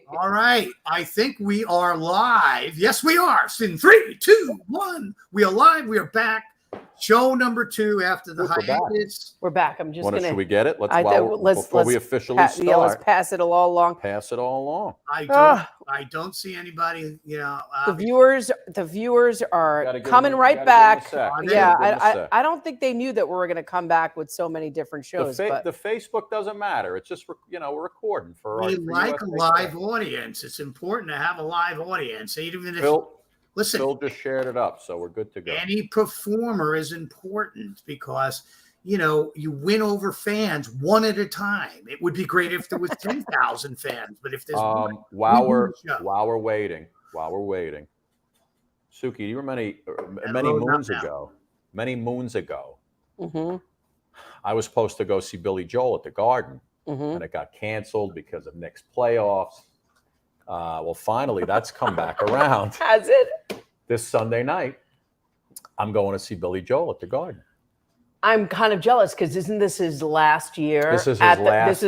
All right. I think we are live. Yes, we are. It's in 3, 2, 1. We are live. We are back. Show number 2 after the hiatus. We're back. I'm just going to. Should we get it? Before we officially start. Yeah, let's pass it all along. Pass it all along. I don't see anybody. The viewers are coming right back. Yeah, I don't think they knew that we were going to come back with so many different shows. The Facebook doesn't matter. It's just we're recording for. We like a live audience. It's important to have a live audience, even if. Listen, Phil just shared it up, so we're good to go. Any performer is important because, you win over fans one at a time. It would be great if there was 10,000 fans, but if there's while we're waiting, Suki, you remember many moons ago, I was supposed to go see Billy Joel at the Garden, and it got canceled because of Knicks playoffs. Well, finally, that's come back around. Has it? This Sunday night, I'm going to see Billy Joel at the Garden. I'm kind of jealous because isn't this his last year? This is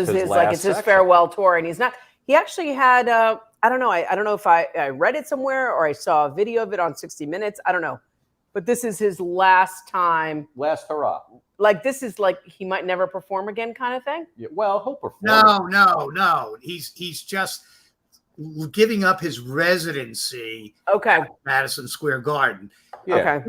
his his farewell tour, and he's not. He actually had. I don't know. I don't know if I read it somewhere or I saw a video of it on 60 Minutes. I don't know, but this is his last time. Last hurrah. Like this is like he might never perform again, kind of thing. Yeah, well, he'll perform. No. He's just giving up his residency at Madison Square Garden. Yeah. Okay.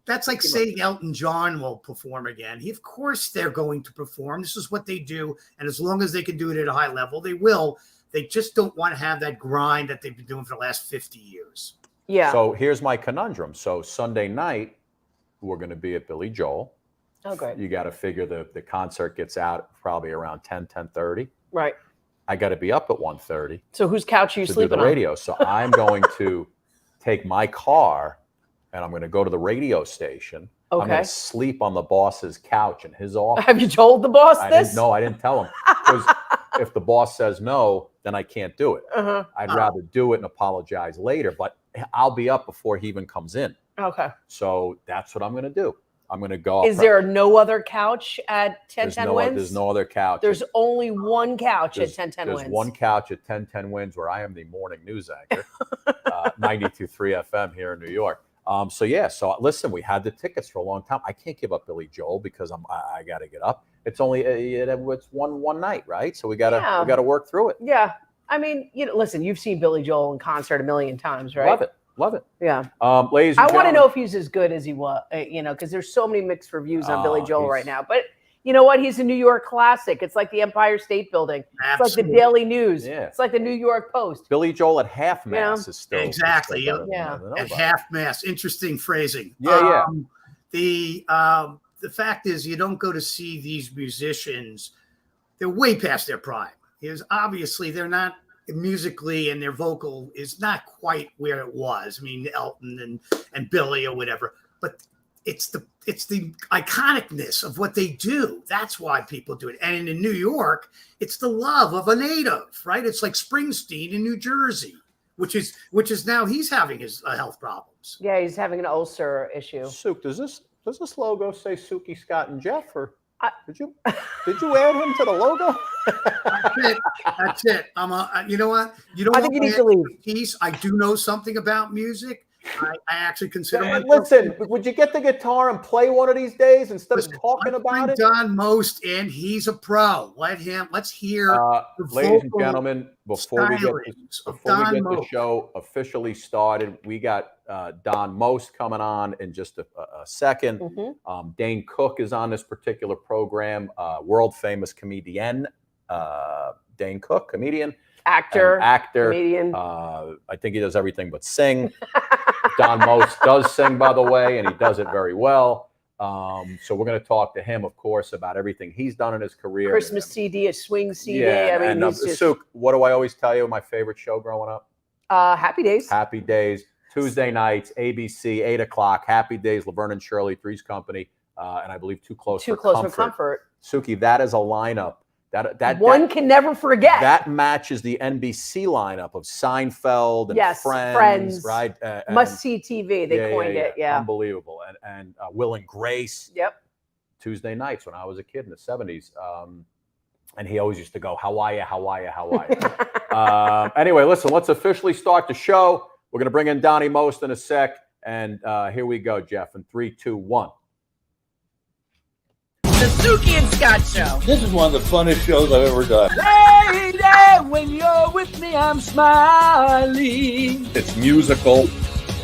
That's like saying Elton John will perform again. Of course they're going to perform. This is what they do. And as long as they can do it at a high level, they will. They just don't want to have that grind that they've been doing for the last 50 years. Yeah. So here's my conundrum. So Sunday night, we're going to be at Billy Joel. Oh, great. You got to figure the concert gets out probably around 10:30. Right. I got to be up at 1:30. So whose couch are you sleeping on? Radio. So I'm going to take my car and I'm going to go to the radio station. Okay. I'm going to sleep on the boss's couch in his office. Have you told the boss this? No, I didn't tell him. Because if the boss says no, then I can't do it. I'd rather do it and apologize later. But I'll be up before he even comes in. Okay. So that's what I'm going to do. I'm going to go. Is there no other couch at 1010 Wins? There's no other couch. There's only one couch at 1010 Wins. There's one couch at 1010 Wins where I am the morning news anchor, 92.3 FM here in New York. So listen, we had the tickets for a long time. I can't give up Billy Joel because I got to get up. It's only it's one night, right? So we got to work through it. Yeah, I mean, listen, you've seen Billy Joel in concert a million times, right? Love it. Yeah. Ladies and gentlemen, I want to know if he's as good as he was, because there's so many mixed reviews on Billy Joel right now. But you know what? He's a New York classic. It's like the Empire State Building. Absolutely. It's like the Daily News. Yeah. It's like the New York Post. Billy Joel at half mass is still exactly. At half mass. Interesting phrasing. Yeah. The fact is, you don't go to see these musicians. They're way past their prime. Because obviously they're not musically, and their vocal is not quite where it was. I mean, Elton and Billy or whatever, but it's the iconicness of what they do. That's why people do it. And in New York, it's the love of a native, right? It's like Springsteen in New Jersey, which is now he's having his health problems. Yeah, he's having an ulcer issue. Suk, does this logo say Suki, Scott, and Jeff, or did you add him to the logo? That's it. You know what? I think you need to leave. I do know something about music. I actually consider myself. Listen, would you get the guitar and play one of these days instead of talking about it? Don Most, and he's a pro. Let's hear. Ladies and gentlemen, before we get the show officially started, we got Don Most coming on in just a second. Dane Cook is on this particular program. World famous comedian, Dane Cook, comedian. Actor, comedian. I think he does everything but sing. Don Most does sing, by the way, and he does it very well. So we're going to talk to him, of course, about everything he's done in his career. Christmas CD, a swing CD. Yeah, I mean, Suk, what do I always tell you? My favorite show growing up? Happy Days. Happy Days. Tuesday nights, ABC, 8 o'clock. Happy Days, Laverne and Shirley, Three's Company, and I believe Too Close for Comfort. Suki, that is a lineup. That one can never forget. That matches the NBC lineup of Seinfeld and Friends, right? Must-see TV, they coined it. Yeah, unbelievable. And Will and Grace. Yep. Tuesday nights when I was a kid in the 70s. And he always used to go, how are you, how are you, how are you? Anyway, listen, let's officially start the show. We're going to bring in Donnie Most in a sec. And here we go, Jeff, in 3, 2, 1. The Suki and Scott Show. This is one of the funnest shows I've ever done. Lady, when you're with me, I'm smiling. It's musical.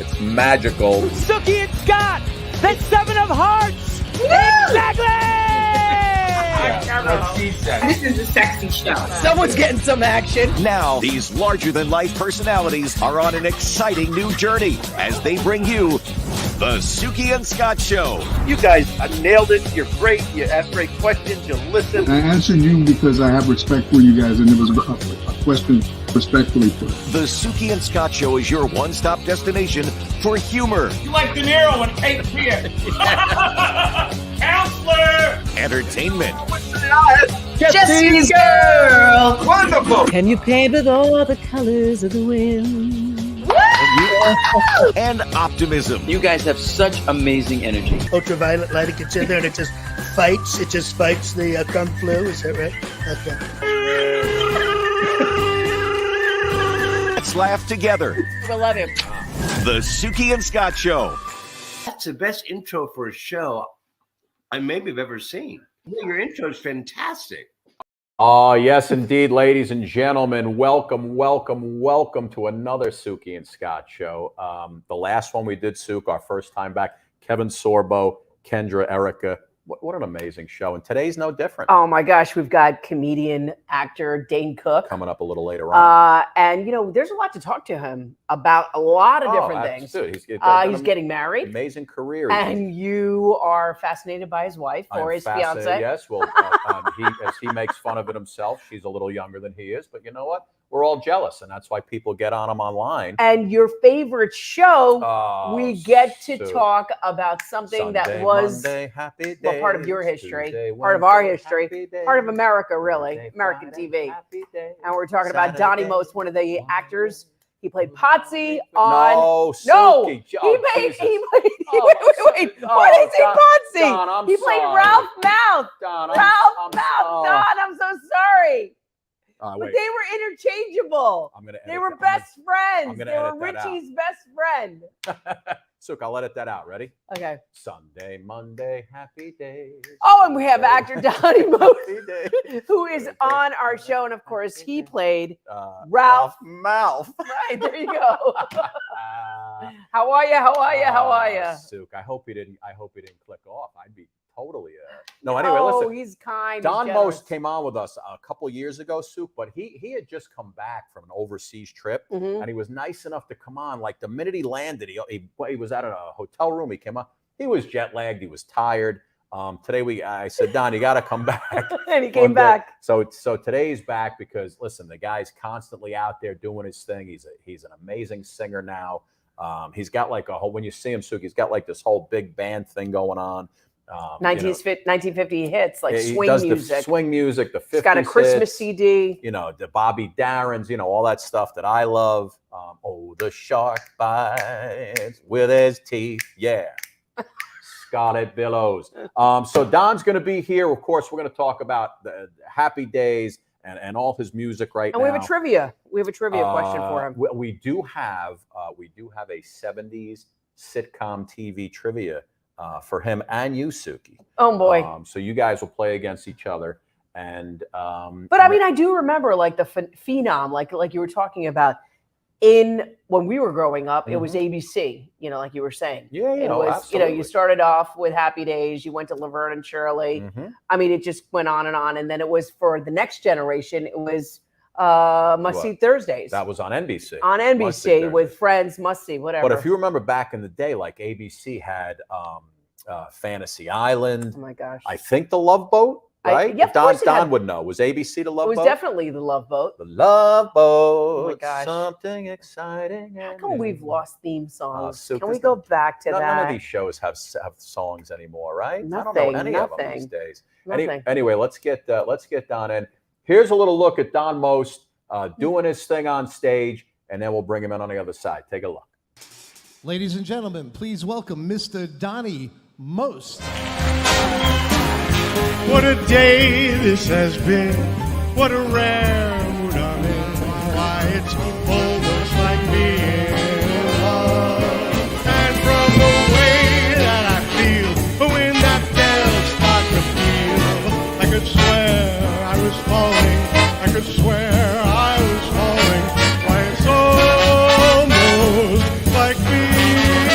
It's magical. Suki and Scott, that's 7 of hearts. Exactly. This is a sexy show. Someone's getting some action. Now, these larger-than-life personalities are on an exciting new journey as they bring you the Suki and Scott Show. You guys nailed it. You're great. You ask great questions. You listen. I answered you because I have respect for you guys, and it was a question respectfully put. The Suki and Scott Show is your one-stop destination for humor, You like De Niro and Cape Fear. Counselor! entertainment, Jesse's girl. Wonderful. Can you paint with all the colors of the wind? and optimism. You guys have such amazing energy. Ultraviolet light, it gets in there and it just fights the kung flu, is that right? Okay. Let's laugh together. I love him. The Suki and Scott Show. That's the best intro for a show I maybe have ever seen. Your intro is fantastic. Oh, yes, indeed, ladies and gentlemen. Welcome, welcome, welcome to another Suki and Scott show. The last one we did, Suk, our first time back. Kevin Sorbo, Kendra, Erica. What an amazing show. And today's no different. Oh my gosh, we've got comedian, actor Dane Cook coming up a little later on. And you know, there's a lot to talk to him about, a lot of different things. He's getting married. Amazing career. And you are fascinated by his wife or his fiance. Yes. Well, as he makes fun of it himself, she's a little younger than he is. But you know what? We're all jealous, and that's why people get on him online. And your favorite show, we get to talk about something Sunday, that was Monday, happy days, part of your history, Tuesday, part of our Wednesday, history, happy days, part of America, really, Thursday, American Friday, TV. happy days, And we're talking about Saturday, Donnie Most, one of the actors. He played Potsy on. No, He oh, played. Jesus. He played. Oh, wait. oh, Why did I say Potsy? Don, I'm he played sorry. Ralph Mouth. Don, Ralph Mouth. Don, I'm so sorry. But wait. they were interchangeable. They were best friends. They were Richie's best friend. Suk, I'll edit that out. Ready? Okay. Sunday, Monday, happy days. Oh, and we have actor Donnie Most, Happy who is on our show, and of course, he played Ralph Mouth. Right there, you go. How are you? How are you? How are you? Suk, I hope he didn't click off. I'd be totally. No, anyway, listen. he's kind. Don Most came on with us a couple years ago, Suk, but he had just come back from an overseas trip, and he was nice enough to come on. Like the minute he landed, he was at a hotel room. He came on. He was jet lagged. He was tired. Today I said, Don, you got to come back. And he came back. So today he's back because listen, the guy's constantly out there doing his thing. He's an amazing singer now. He's got like a whole. When you see him, Suk, he's got like this whole big band thing going on. 1950 hits like he swing does music. The swing music, the 50s. He's got a Christmas hits, CD. You know, the Bobby Darrens, you know, all that stuff that I love. The shark bites with his teeth. Yeah. Scarlet Billows. So Don's going to be here. Of course, we're going to talk about the Happy Days and all his music now. And we have a trivia. We have a trivia question for him. We do have a 70s sitcom TV trivia for him and you, Suki. Oh boy! So you guys will play against each other, and but I mean, I do remember like the phenom, like you were talking about. When we were growing up, it was ABC. You know, like you were saying. Yeah, it was. absolutely. You know, you started off with Happy Days. You went to Laverne and Shirley. I mean, it just went on, and then it was for the next generation. It was Must See Thursdays. That was on NBC. On NBC with Friends, Must See, whatever. But if you remember back in the day, like ABC had Fantasy Island. Oh my gosh! I think The Love Boat. Right? Yeah, Don would know. Was ABC The Love Boat? It was definitely The Love Boat. The Love Boat. Oh my gosh. Something exciting. How come we've lost theme songs? Suk, Can we go back to that? None of these shows have songs anymore, right? Nothing. I don't know any of them these days. Nothing. Anyway, let's get Don in. Here's a little look at Don Most doing his thing on stage, and then we'll bring him in on the other side. Take a look. Ladies and gentlemen, please welcome Mr. Donnie Most. What a day this has been. What a rare mood I'm in. Why, it's almost like being in love. And from the way that I feel when that bells start to peal, I could swear I was falling. I could swear I was falling. Why, it's almost like being.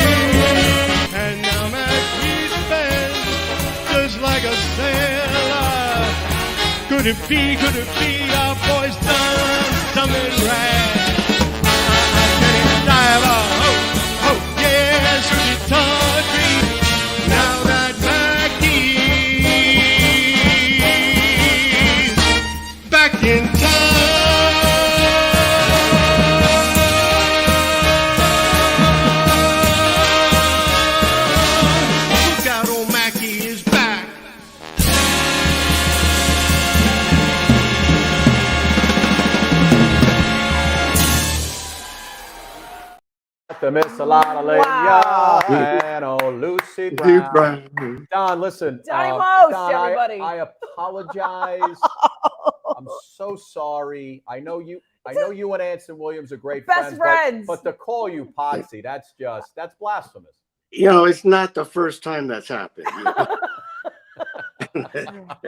And now Maggie's been just like a sailor. Could it be our boy's done something right? I can't dive, oh, yes, she taught me. Now that Maggie's back in town. Look out, old Mackie is back. To Miss Alana Wow. and oh, Lucy Brown. Don, listen. Donnie Most, Don, everybody. I apologize. I'm so sorry. I know you and Anson Williams are great Best friends. But to call you Potsy, that's blasphemous. You know, it's not the first time that's happened. You know?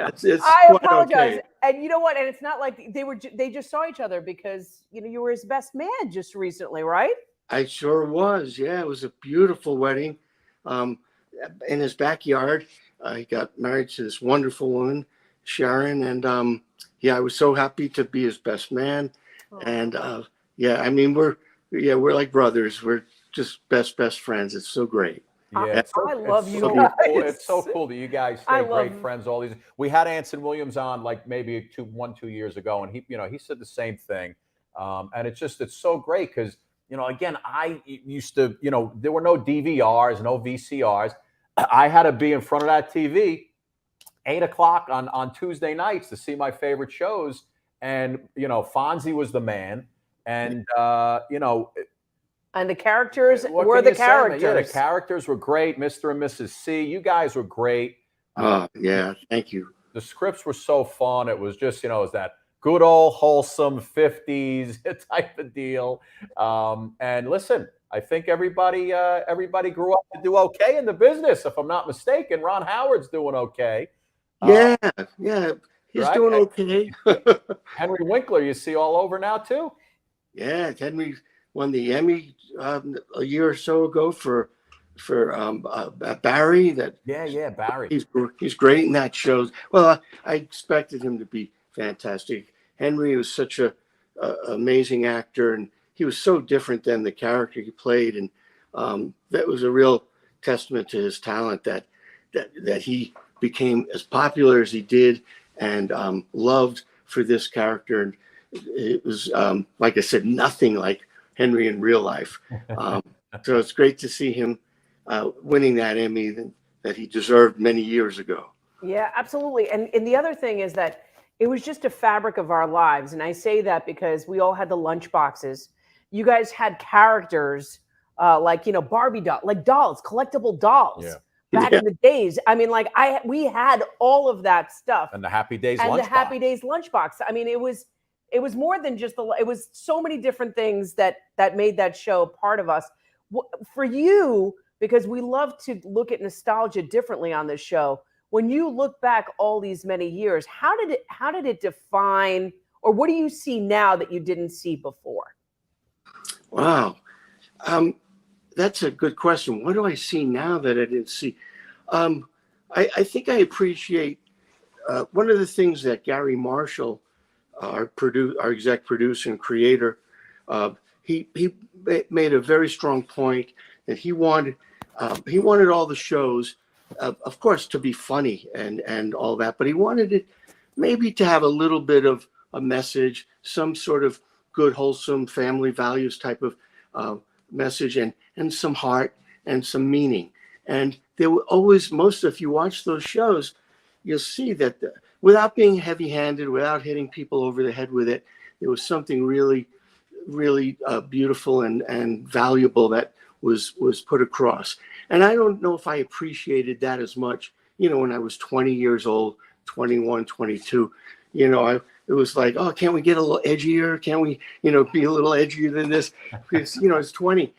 it's I quite apologize. okay. And you know what? And it's not like they just saw each other because you were his best man just recently, right? I sure was. Yeah, it was a beautiful wedding in his backyard. He got married to this wonderful woman, Sharon, and I was so happy to be his best man. Oh. And I mean, we're like brothers. We're just best friends. It's so great. Yeah, I love you so guys. Cool. It's so cool that you guys stay great friends all these. We had Anson Williams on like maybe 2 years ago, and he said the same thing. And it's so great because again, I used to, there were no DVRs, no VCRs. I had to be in front of that TV 8 o'clock on Tuesday nights to see my favorite shows. And, Fonzie was the man. And, and the characters were the characters. Yeah, the characters were great. Mr. and Mrs. C. You guys were great. Yeah, thank you. The scripts were so fun. It was just, it was that good old wholesome 50s type of deal. And listen, I think everybody grew up to do okay in the business. If I'm not mistaken, Ron Howard's doing okay. Yeah, he's right? doing okay. Henry Winkler, you see all over now too. Yeah, Henry won the Emmy a year or so ago for Barry. Barry. He's great in that show. Well, I expected him to be fantastic. Henry was such a amazing actor, and he was so different than the character he played, and that was a real testament to his talent that he became as popular as he did and loved for this character. And it was like I said, nothing like Henry in real life. So it's great to see him winning that Emmy that he deserved many years ago. Yeah, absolutely. And the other thing is that it was just a fabric of our lives. And I say that because we all had the lunch boxes. You guys had characters like, Barbie doll, like dolls, collectible dolls. Yeah. Back in the days. I mean, like we had all of that stuff. And the Happy Days lunchbox. lunchbox. The Happy Days lunchbox. I mean, it was more than just it was so many different things that made that show part of us. For you, because we love to look at nostalgia differently on this show. When you look back all these many years, how did it define, or what do you see now that you didn't see before? Wow. That's a good question. What do I see now that I didn't see? I think I appreciate one of the things that Gary Marshall, our exec producer and creator, he made a very strong point that he wanted all the shows, of course, to be funny and all that, but he wanted it maybe to have a little bit of a message, some sort of good, wholesome family values type of message, and some heart and some meaning. And there were always, if you watch those shows, you'll see that without being heavy-handed, without hitting people over the head with it, there was something really, really beautiful and valuable that was put across. And I don't know if I appreciated that as much, when I was 20 years old, 21, 22. it was like, oh, can't we get a little edgier? Can't we, be a little edgier than this? Because, it's 20.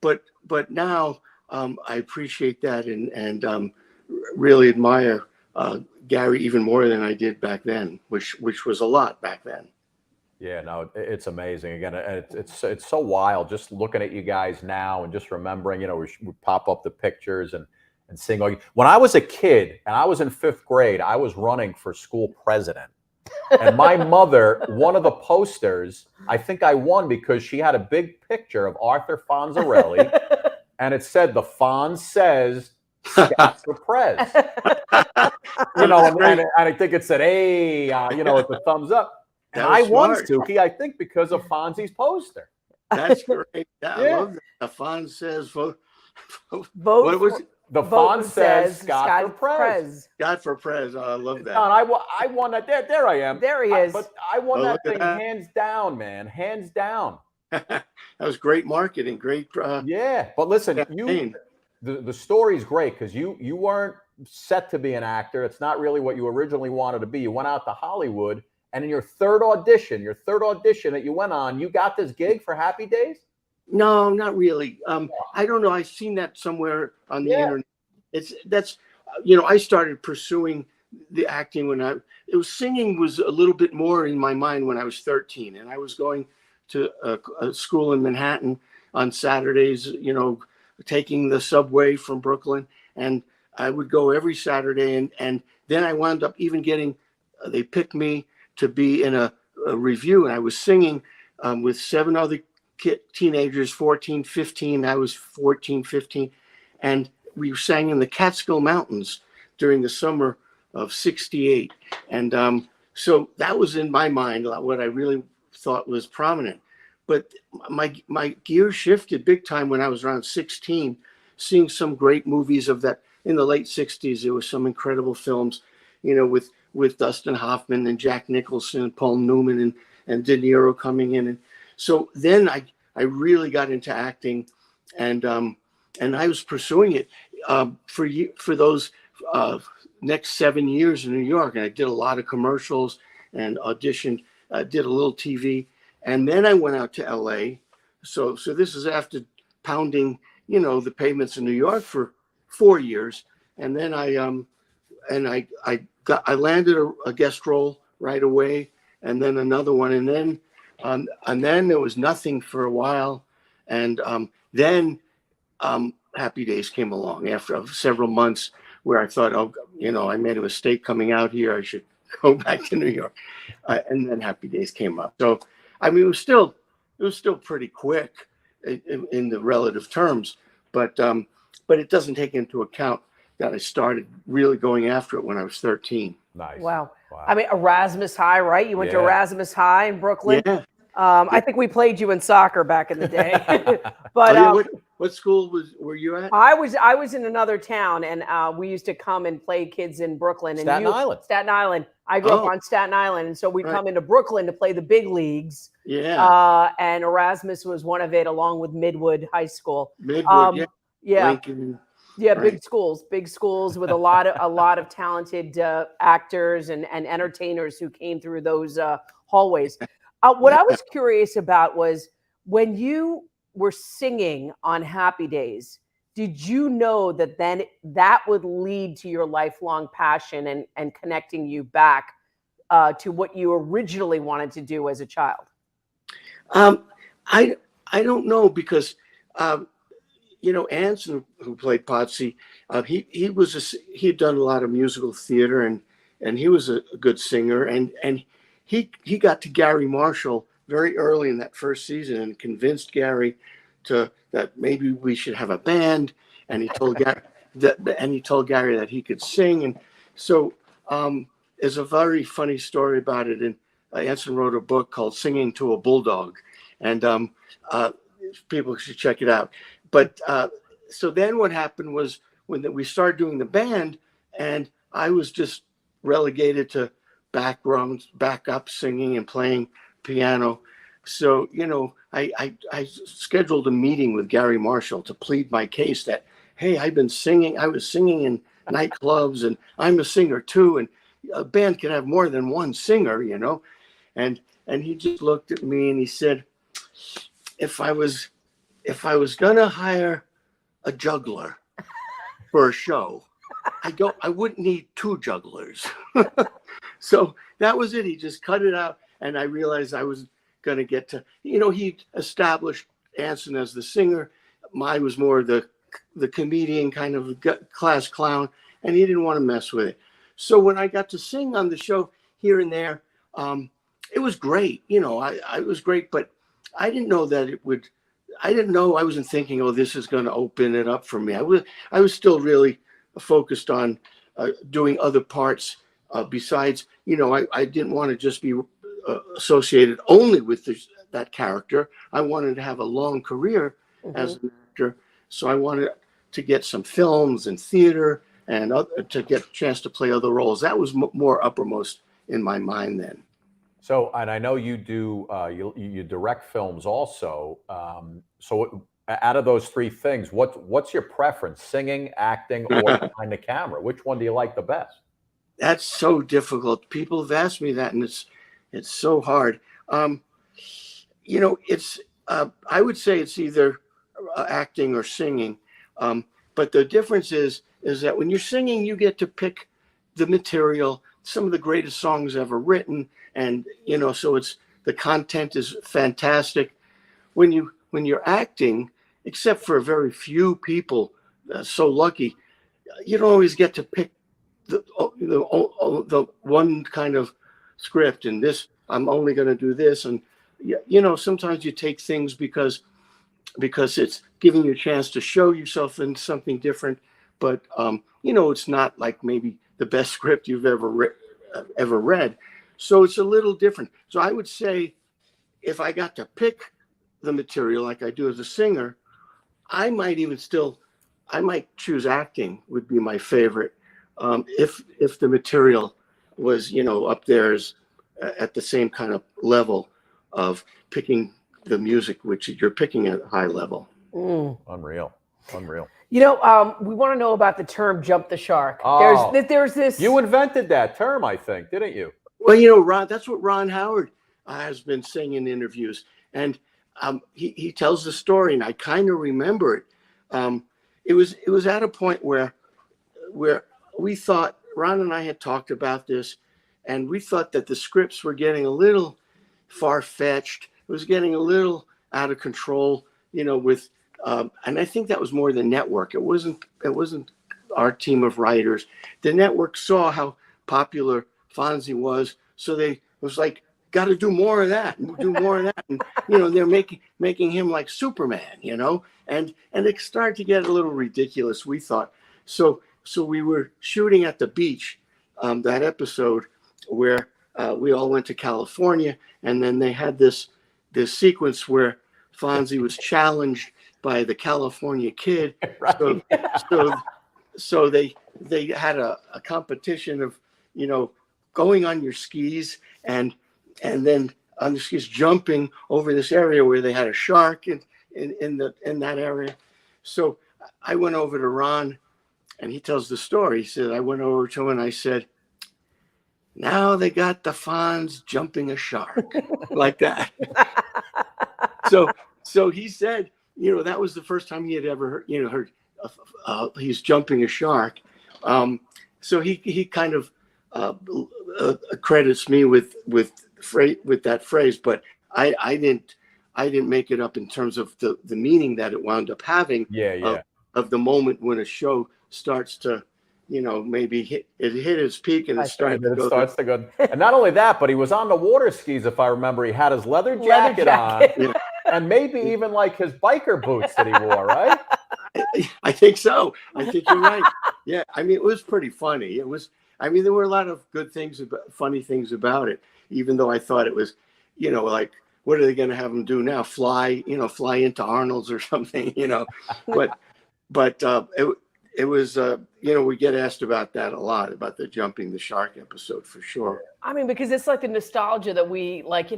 But now I appreciate that and really admire Gary even more than I did back then, which was a lot back then. Yeah, no, it's amazing. Again, it's so wild just looking at you guys now and just remembering, we pop up the pictures and sing. When I was a kid and I was in 5th grade, I was running for school president. And my mother, one of the posters, I think I won because she had a big picture of Arthur Fonzarelli, and it said, "The Fonz says Scott for Prez." And I think it said, "Hey," with the thumbs up. And I won, Suki, I think because of Fonzie's poster. That's great. I love that. The Fonz says vote. What was it? The Fonz says Scott for Prez. Scott for Prez. Oh, I love that. And I won that. There I am. There he is. But I won that thing hands down, man. Hands down. That was great marketing. Great. Yeah. But listen, the story's great because you weren't set to be an actor. It's not really what you originally wanted to be. You went out to Hollywood, and in your third audition that you went on, you got this gig for Happy Days? No, not really. I don't know. I've seen that somewhere on the internet. I started pursuing the acting when singing was a little bit more in my mind when I was 13, and I was going to a school in Manhattan on Saturdays, taking the subway from Brooklyn, and I would go every Saturday, and then I wound up even they picked me to be in a review, and I was singing with 7 other teenagers, 14, 15. I was 14, 15. And we sang in the Catskill Mountains during the summer of '68. And so that was in my mind, what I really thought was prominent. But my gear shifted big time when I was around 16, seeing some great movies of that. In the late '60s, there was some incredible films, with Dustin Hoffman and Jack Nicholson and Paul Newman and De Niro coming in. And so then I really got into acting, and I was pursuing it for those next 7 years in New York. And I did a lot of commercials and auditioned, did a little TV, and then I went out to LA. So this is after pounding, the pavements in New York for 4 years, and then I landed a guest role right away, and then another one, and then there was nothing for a while, and then Happy Days came along after several months where I thought, I made a mistake coming out here. I should go back to New York, and then Happy Days came up. So, I mean, it was still pretty quick in the relative terms, but it doesn't take into account that I started really going after it when I was 13. Nice. Wow. I mean, Erasmus High, right? You went to Erasmus High in Brooklyn. Yeah. I think we played you in soccer back in the day. But what school were you at? I was in another town, and we used to come and play kids in Brooklyn. Staten Island. Staten Island. I grew up on Staten Island, and so we'd come into Brooklyn to play the big leagues. Yeah. And Erasmus was one of it, along with Midwood High School. Midwood, yeah. Lincoln. Yeah, big schools with a lot of talented actors and entertainers who came through those hallways. What I was curious about was when you were singing on Happy Days, did you know that then that would lead to your lifelong passion and connecting you back to what you originally wanted to do as a child? I don't know, because Anson, who played Potsy, he had done a lot of musical theater, and he was a good singer, and he got to Gary Marshall very early in that first season and convinced Gary that maybe we should have a band, and he told Gary that he could sing. And so there's a very funny story about it, and Anson wrote a book called Singing to a Bulldog, and people should check it out. But so then what happened was when we started doing the band, and I was just relegated to backup singing and playing piano. So, I scheduled a meeting with Gary Marshall to plead my case that, hey, I was singing in nightclubs, and I'm a singer too. And, a band can have more than one singer, and he just looked at me and he said, if I was gonna hire a juggler for a show, I wouldn't need two jugglers. So that was it. He just cut it out, and I realized I was going to get to, he established Anson as the singer. I was more the comedian, kind of class clown, and he didn't want to mess with it. So when I got to sing on the show here and there, it was great. I was great, but I didn't know that it would. I didn't know. I wasn't thinking, oh, this is going to open it up for me. I was still really focused on doing other parts besides. I didn't want to just be associated only with that character. I wanted to have a long career as an actor. So I wanted to get some films and theater and to get a chance to play other roles. That was more uppermost in my mind then. So, and I know you do, you direct films also. So out of those three things, what's your preference, singing, acting, or behind the camera? Which one do you like the best? That's so difficult. People have asked me that, and it's so hard. I would say it's either acting or singing. But the difference is that when you're singing, you get to pick the material, some of the greatest songs ever written. And, so the content is fantastic. When you're acting, except for a very few people, so lucky, you don't always get to pick the one kind of script, and this, I'm only going to do this. And, sometimes you take things because it's giving you a chance to show yourself in something different. But, it's not like maybe the best script you've ever read. So it's a little different. So I would say if I got to pick the material like I do as a singer, I might choose acting would be my favorite. If the material was, up there as, at the same kind of level of picking the music, which you're picking at a high level. Unreal. We want to know about the term "jump the shark." Oh, there's this. You invented that term, I think, didn't you? Well, Ron, that's what Ron Howard has been saying in interviews, and he tells the story, and I kind of remember it. It was at a point where we thought, Ron and I had talked about this, and we thought that the scripts were getting a little far-fetched. It was getting a little out of control, with, and I think that was more the network. It wasn't our team of writers. The network saw how popular Fonzie was, so they was like, got to do more of that and do more of that. And, they're making him like Superman, and it started to get a little ridiculous, we thought. So we were shooting at the beach, that episode where we all went to California, and then they had this sequence where Fonzie was challenged by the California Kid. Right. So they had a competition of, going on your skis and then on the skis jumping over this area where they had a shark in that area. So I went over to Ron, and he tells the story. He said, I went over to him and I said, now they got the Fonz jumping a shark like that. So he said, that was the first time he had ever heard he's jumping a shark. So he kind of credits me with that phrase, but I didn't make it up in terms of the meaning that it wound up having. Of the moment when a show starts to, maybe hit its peak and it starts to go. And not only that, but he was on the water skis, if I remember. He had his leather jacket on, and maybe even like his biker boots that he wore, right? I think so. I think you're right. Yeah, it was pretty funny. It was. There were a lot of good things, funny things about it. Even though I thought it was, like, what are they going to have him do now? Fly into Arnold's or something, But it was, we get asked about that a lot, about the jumping the shark episode for sure. Because it's like the nostalgia that we like,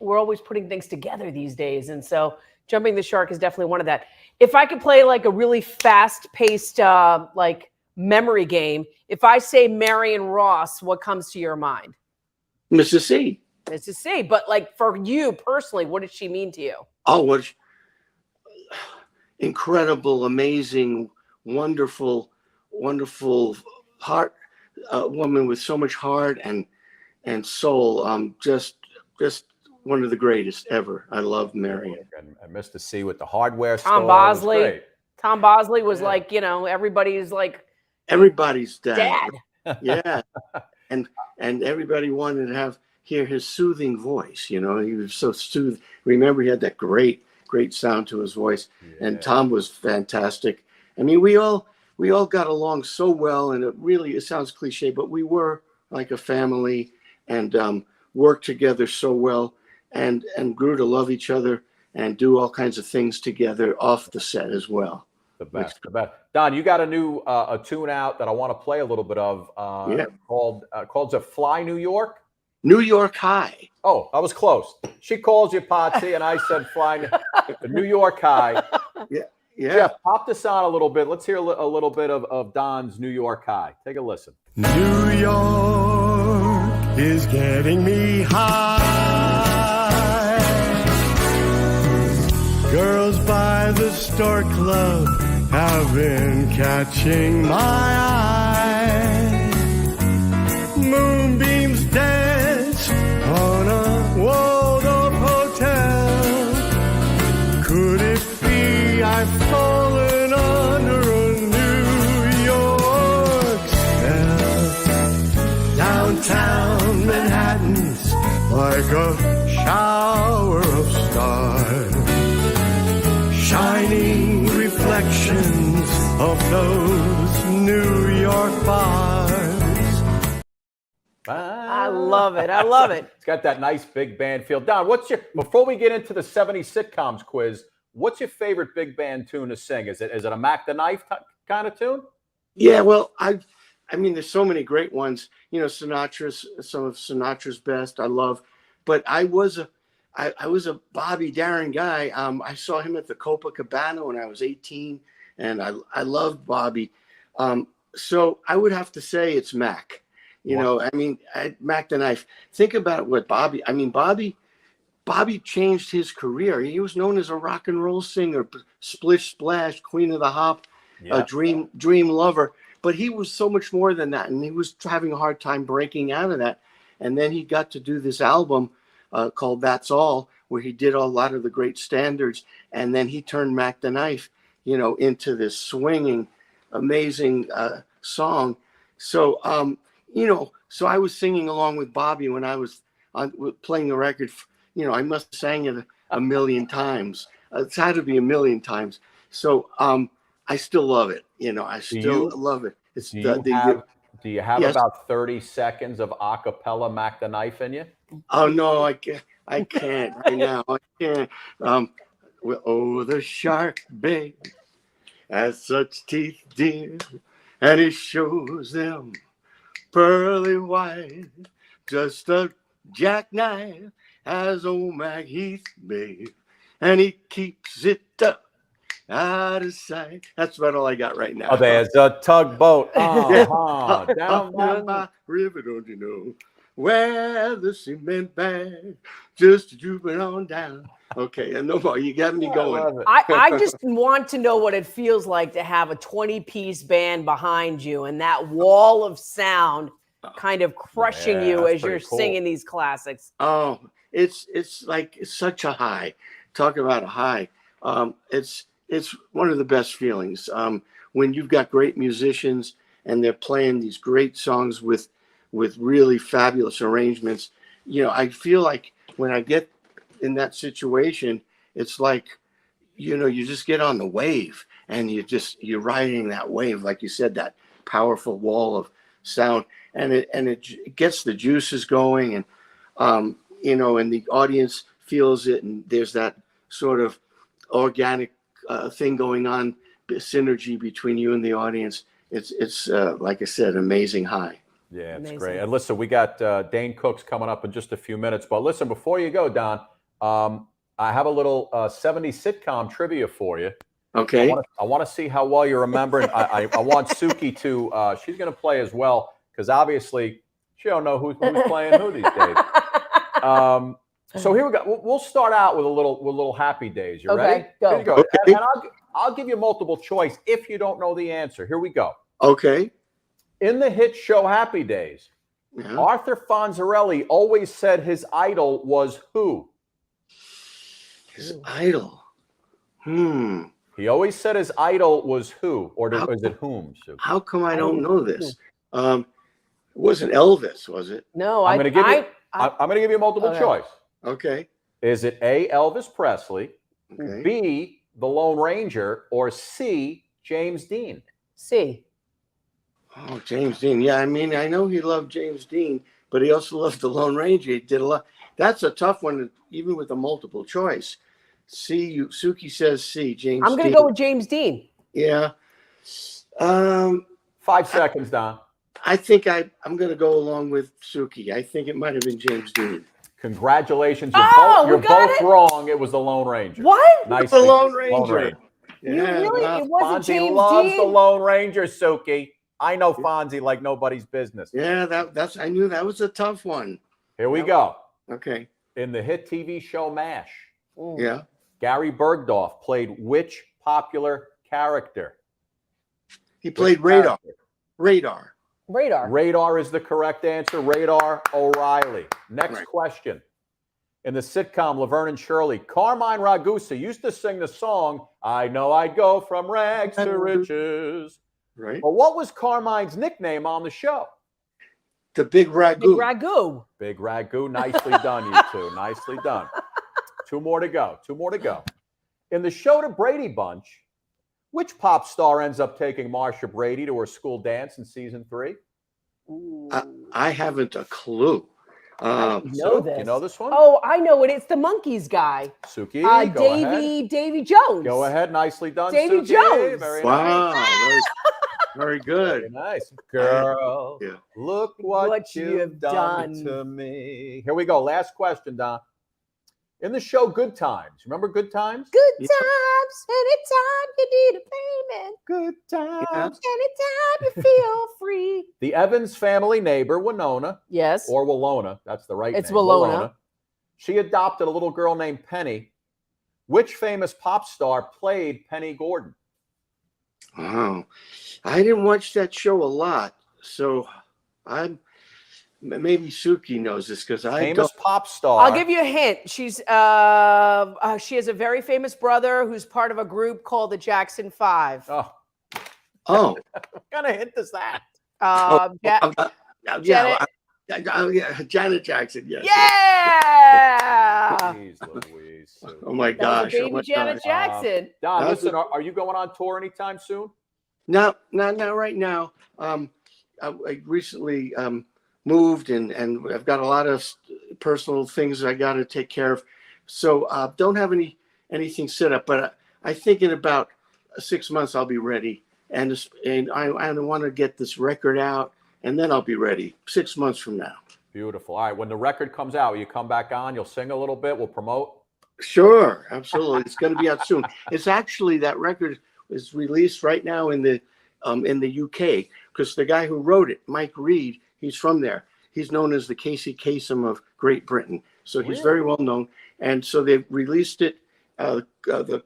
we're always putting things together these days. And so jumping the shark is definitely one of that. If I could play like a really fast paced, memory game. If I say Marion Ross, what comes to your mind? Mrs. C. Mrs. C. But like for you personally, what did she mean to you? Oh, what incredible, amazing, wonderful, wonderful heart, woman with so much heart and soul. Just one of the greatest ever. I love Marion. And Mr. C with the hardware Tom store. Bosley. Tom Bosley was like, you know, everybody's dad. Yeah. And everybody wanted to hear his soothing voice. You know, he was so soothing. Remember, he had that great sound to his voice. Yeah. And Tom was fantastic. I mean, we all got along so well, and it sounds cliche, but we were like a family and worked together so well and grew to love each other and do all kinds of things together off the set as well. The best. Don, you got a new a tune out that I want to play a little bit of called the Fly New York? New York High. Oh, I was close. She calls you Potsy, and I said Fly New York High. Yeah. Jeff, pop this on a little bit. Let's hear a little bit of Don's New York High. Take a listen. New York is getting me high. Girls by the Store Club have been catching my eye. Moonbeams dance on a Waldorf hotel. Could it be I've fallen under a New York spell? Downtown Manhattan's like a shower of stars, shining reflections of those New York bars. I love it. I love it. It's got that nice big band feel. Don, before we get into the 70s sitcoms quiz, what's your favorite big band tune to sing? Is it a Mac the Knife kind of tune? Yeah, well, I mean, there's so many great ones. You know, some of Sinatra's best I love, but I was a Bobby Darin guy. I saw him at the Copacabana when I was 18, and I loved Bobby. So I would have to say it's Mac. You know, I mean, Mac the Knife. Think about what Bobby. I mean, Bobby changed his career. He was known as a rock and roll singer, Splish Splash, Queen of the Hop, Dream Lover. But he was so much more than that, and he was having a hard time breaking out of that. And then he got to do this album called That's All, where he did a lot of the great standards, and then he turned Mac the Knife, you know, into this swinging, amazing song. So, you know, so I was singing along with Bobby when I was playing the record. You know, I must have sang it a million times. It's had to be a million times. So I still love it. You know, I still love it. It's do you have about 30 seconds of a cappella Mac the Knife in you? Oh, no, I can't right now. I can't. Oh, the shark babe has such teeth, dear, and he shows them pearly white. Just a jackknife has old Mac Heath, babe, and he keeps it up out of sight. That's about all I got right now. Oh, there's a tugboat. Down by my river, don't you know? Where the cement bag just drooping on down. Okay, and no more. You got me going. I just want to know what it feels like to have a 20-piece band behind you and that wall of sound kind of crushing you as you're singing these classics. Oh, it's such a high. Talk about a high. It's one of the best feelings when you've got great musicians and they're playing these great songs with really fabulous arrangements. You know, I feel like when I get in that situation, it's like, you know, you just get on the wave and you're riding that wave, like you said, that powerful wall of sound, and it gets the juices going, and you know, and the audience feels it, and there's that sort of organic thing going on, synergy between you and the audience. It's like I said, amazing high. Yeah, it's great. And listen, we got Dane Cooks coming up in just a few minutes. But listen, before you go, Don, I have a little 70s sitcom trivia for you. Okay. I want to see how well you're remembering. I want Suki to. She's going to play as well because obviously she don't know who's playing who these days. So here we go. We'll start out with a little Happy Days. You ready? Go. Here you go. Okay. And I'll give you multiple choice if you don't know the answer. Here we go. Okay. In the hit show Happy Days, Arthur Fonzarelli always said his idol was who? His idol. He always said his idol was who, or is it whom? Sue? How come I don't know this? It wasn't Elvis, was it? No, I'm going to give you multiple choice. Okay. Is it A, Elvis Presley, Okay. B, The Lone Ranger, or C, James Dean? C. Oh, James Dean. Yeah, I mean, I know he loved James Dean, but he also loved the Lone Ranger. He did a lot. That's a tough one, even with a multiple choice. C. Suki says C. James. I'm going to go with James Dean. Yeah. 5 seconds, Don. I think I'm going to go along with Suki. I think it might have been James Dean. Congratulations. You're both wrong. It was the Lone Ranger. What? Nice. The Lone Ranger. Yeah, it wasn't Fonzie James loves Dean? the Lone Ranger, Suki. I know Fonzie like nobody's business. Yeah, that's. I knew that was a tough one. Here we go. Okay. In the hit TV show MASH, Yeah. Gary Bergdorf played which popular character? He played Radar. Radar. Radar is the correct answer. Radar O'Reilly. Next question. In the sitcom Laverne and Shirley, Carmine Ragusa used to sing the song, I Know I'd Go From Rags to Riches. Right. But what was Carmine's nickname on the show? The Big Ragu. Big Ragu. Big Ragu. Nicely done, you two. Nicely done. 2 more to go. 2 more to go. In the show The Brady Bunch, which pop star ends up taking Marsha Brady to her school dance in season 3? I haven't a clue. know this. You know this one? Oh, I know it. It's the Monkeys guy. Suki, go ahead. Davy Jones. Go ahead. Nicely done, Davy Suki. Jones. Very Wow. nice. Very good. Very nice. Girl, Yeah. look what you've done to me. Here we go. Last question, Don. In the show Good Times, remember Good Times? Good times, anytime you need a payment. Good times. Anytime you feel free. The Evans family neighbor, Winona. Yes. Or Willona. That's the right It's name. Willona. She adopted a little girl named Penny. Which famous pop star played Penny Gordon? Wow. I didn't watch that show a lot, so maybe Suki knows this because I Famous pop star. I'll give you a hint. She has a very famous brother who's part of a group called the Jackson 5. Oh. Oh. What kind of hint is that? Janet Jackson. Yes. Yeah. Jeez Louise. Oh my That was gosh. a Oh baby my Janet gosh. Jackson. Don, listen, are you going on tour anytime soon? No, not right now. I recently moved and I've got a lot of personal things I got to take care of. So don't have anything set up, but I think in about 6 months I'll be ready. And I want to get this record out and then I'll be ready 6 months from now. Beautiful. All right. When the record comes out, will you come back on? You'll sing a little bit. We'll promote. Sure. Absolutely. It's going to be out soon. It's actually, that record is released right now in the UK because the guy who wrote it, Mike Reed, he's from there. He's known as the Casey Kasem of Great Britain. So he's very well known. And so they released it. The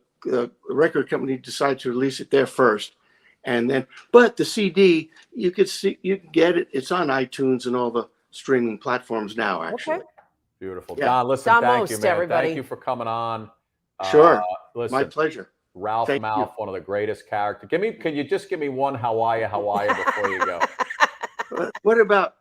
record company decided to release it there first. And then, but the CD, you can get it. It's on iTunes and all the streaming platforms now, actually. Okay. Beautiful. Yeah. Don, listen, Don thank Most, you, man. everybody. Thank you for coming on. Sure. Listen, My pleasure. Ralph Thank Malph, you. one of the greatest characters. Can you just give me one Hawaii before you go? What about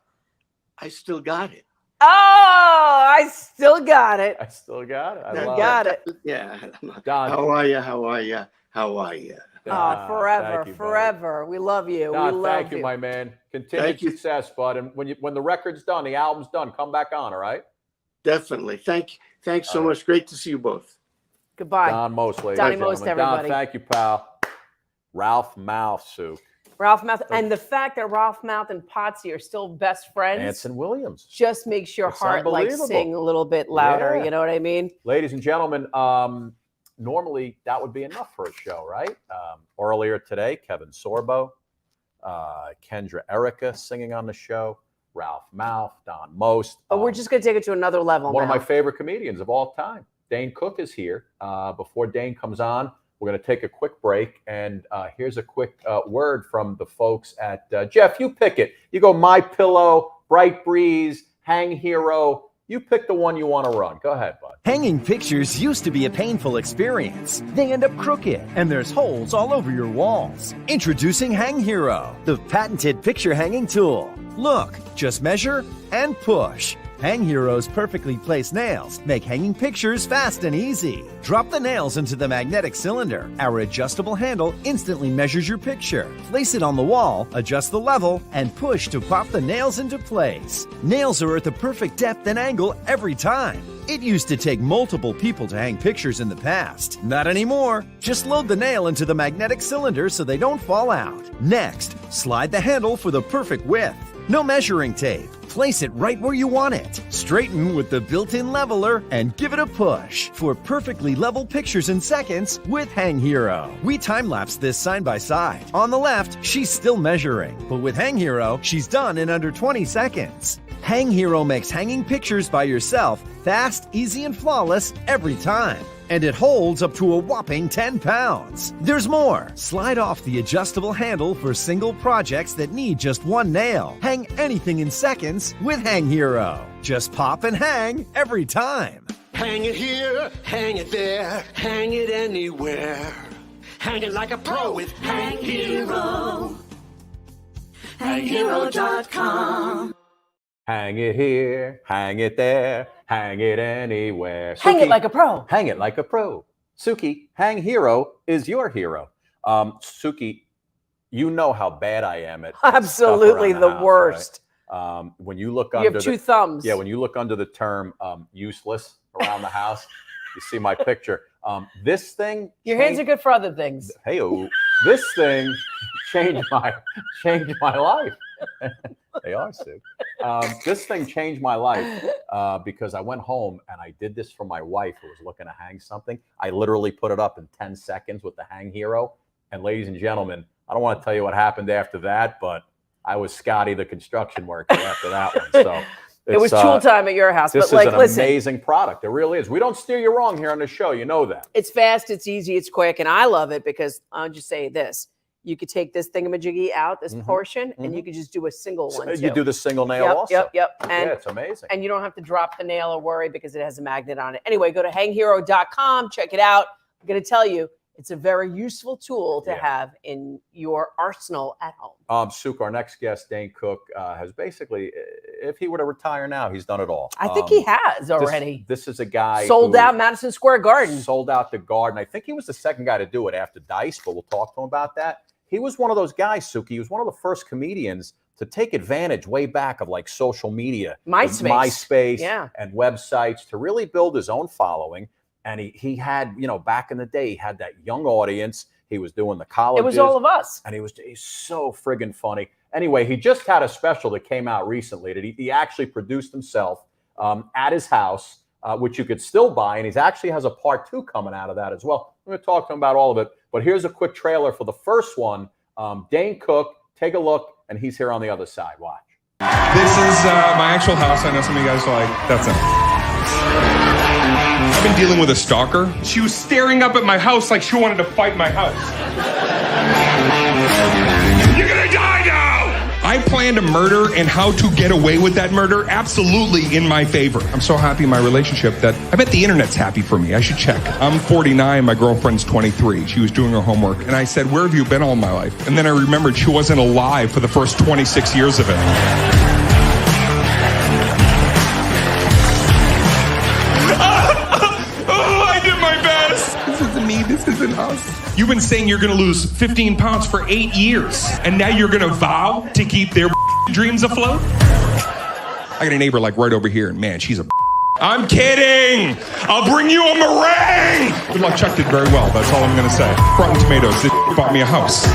I Still Got It? Oh, I still got it. I still got it. I That- love got it. it. Yeah. Don, How are you? How are you? How are you? Oh, forever, thank you, buddy. forever. We love you. Don, we love thank you, my man. Continued Thank you. success, bud. And when the record's done, the album's done, come back on, all right? Definitely. Thanks so All right. much. Great to see you both. Goodbye. Don Most, ladies Donnie and Most, gentlemen. Don, everybody. thank you, pal. Ralph Malph, Sue. Ralph Mouth. And the fact that Ralph Mouth and Potsy are still best friends Anson Williams. just makes your It's heart like unbelievable. sing a little bit louder. Yeah. You know what I mean? Ladies and gentlemen, normally that would be enough for a show, right? Earlier today, Kevin Sorbo, Kendra Erica singing on the show, Ralph Mouth, Don Most. But we're just going to take it to another level One now. of my favorite comedians of all time, Dane Cook, is here. Before Dane comes on, we're going to take a quick break. And here's a quick word from the folks at Jeff. You pick it. You go My Pillow, Bright Breeze, Hang Hero. You pick the one you want to run. Go ahead, bud. Hanging pictures used to be a painful experience. They end up crooked, and there's holes all over your walls. Introducing Hang Hero, the patented picture hanging tool. Look, just measure and push. Hang Hero's perfectly placed nails make hanging pictures fast and easy. Drop the nails into the magnetic cylinder. Our adjustable handle instantly measures your picture. Place it on the wall, adjust the level, and push to pop the nails into place. Nails are at the perfect depth and angle every time. It used to take multiple people to hang pictures in the past. Not anymore. Just load the nail into the magnetic cylinder so they don't fall out. Next, slide the handle for the perfect width. No measuring tape. Place it right where you want it. Straighten with the built-in leveler and give it a push for perfectly level pictures in seconds with Hang Hero. We time-lapse this side by side. On the left, she's still measuring, but with Hang Hero, she's done in under 20 seconds. Hang Hero makes hanging pictures by yourself fast, easy, and flawless every time. And it holds up to a whopping 10 pounds. There's more. Slide off the adjustable handle for single projects that need just one nail. Hang anything in seconds with Hang Hero. Just pop and hang every time. Hang it here, hang it there, hang it anywhere. Hang it like a pro with Hang Hero. HangHero.com. Hang it here, hang it there, hang it anywhere. Hang Suki, it like a pro. Hang it like a pro. Suki, Hang Hero is your hero. Suki, you know how bad I am at absolutely the house, worst. Right? When you look you under have two thumbs. Yeah, when you look under the term useless around the house, you see my picture. This thing. Your hands are good for other things. Hey-o, this thing changed my life. They are, Sue. This thing changed my life because I went home and I did this for my wife who was looking to hang something. I literally put it up in 10 seconds with the Hang Hero. And ladies and gentlemen, I don't want to tell you what happened after that, but I was Scotty the construction worker after that one. So it was tool time at your house. This but like, is an amazing product. It really is. We don't steer you wrong here on the show. You know that. It's fast, it's easy, it's quick, and I love it because I'll just say this. You could take this thingamajiggy out, this portion, and you could just do a single one. You do the single nail also. Yep. And, yeah, it's amazing. And you don't have to drop the nail or worry because it has a magnet on it. Anyway, go to hanghero.com, check it out. I'm going to tell you, it's a very useful tool to have in your arsenal at home. Suk, our next guest, Dane Cook, has basically, if he were to retire now, he's done it all. I think he has already. This is a guy sold out Madison Square Garden. Sold out the Garden. I think he was the second guy to do it after Dice, but we'll talk to him about that. He was one of those guys, Suki. He was one of the first comedians to take advantage way back of like social media, MySpace and websites to really build his own following. And he had, back in the day, he had that young audience. He was doing the colleges. It was all of us. And he's so friggin' funny. Anyway, he just had a special that came out recently that he actually produced himself at his house, which you could still buy. And he actually has a part 2 coming out of that as well. I'm going to talk to him about all of it. But here's a quick trailer for the first one. Dane Cook, take a look, and he's here on the other side. Watch. This is my actual house. I know some of you guys are like, that's it. I've been dealing with a stalker. She was staring up at my house like she wanted to fight my house. You're gonna die now! I planned a murder, and how to get away with that murder, absolutely in my favor. I'm so happy in my relationship that I bet the internet's happy for me. I should check. I'm 49, my girlfriend's 23. She was doing her homework, and I said, where have you been all my life? And then I remembered she wasn't alive for the first 26 years of it. This isn't us. You've been saying you're going to lose 15 pounds for 8 years, and now you're going to vow to keep their dreams afloat? I got a neighbor like right over here, and man, she's a I'm kidding. I'll bring you a meringue. Good luck. Chuck did very well. That's all I'm going to say. Rotten Tomatoes. They bought me a house.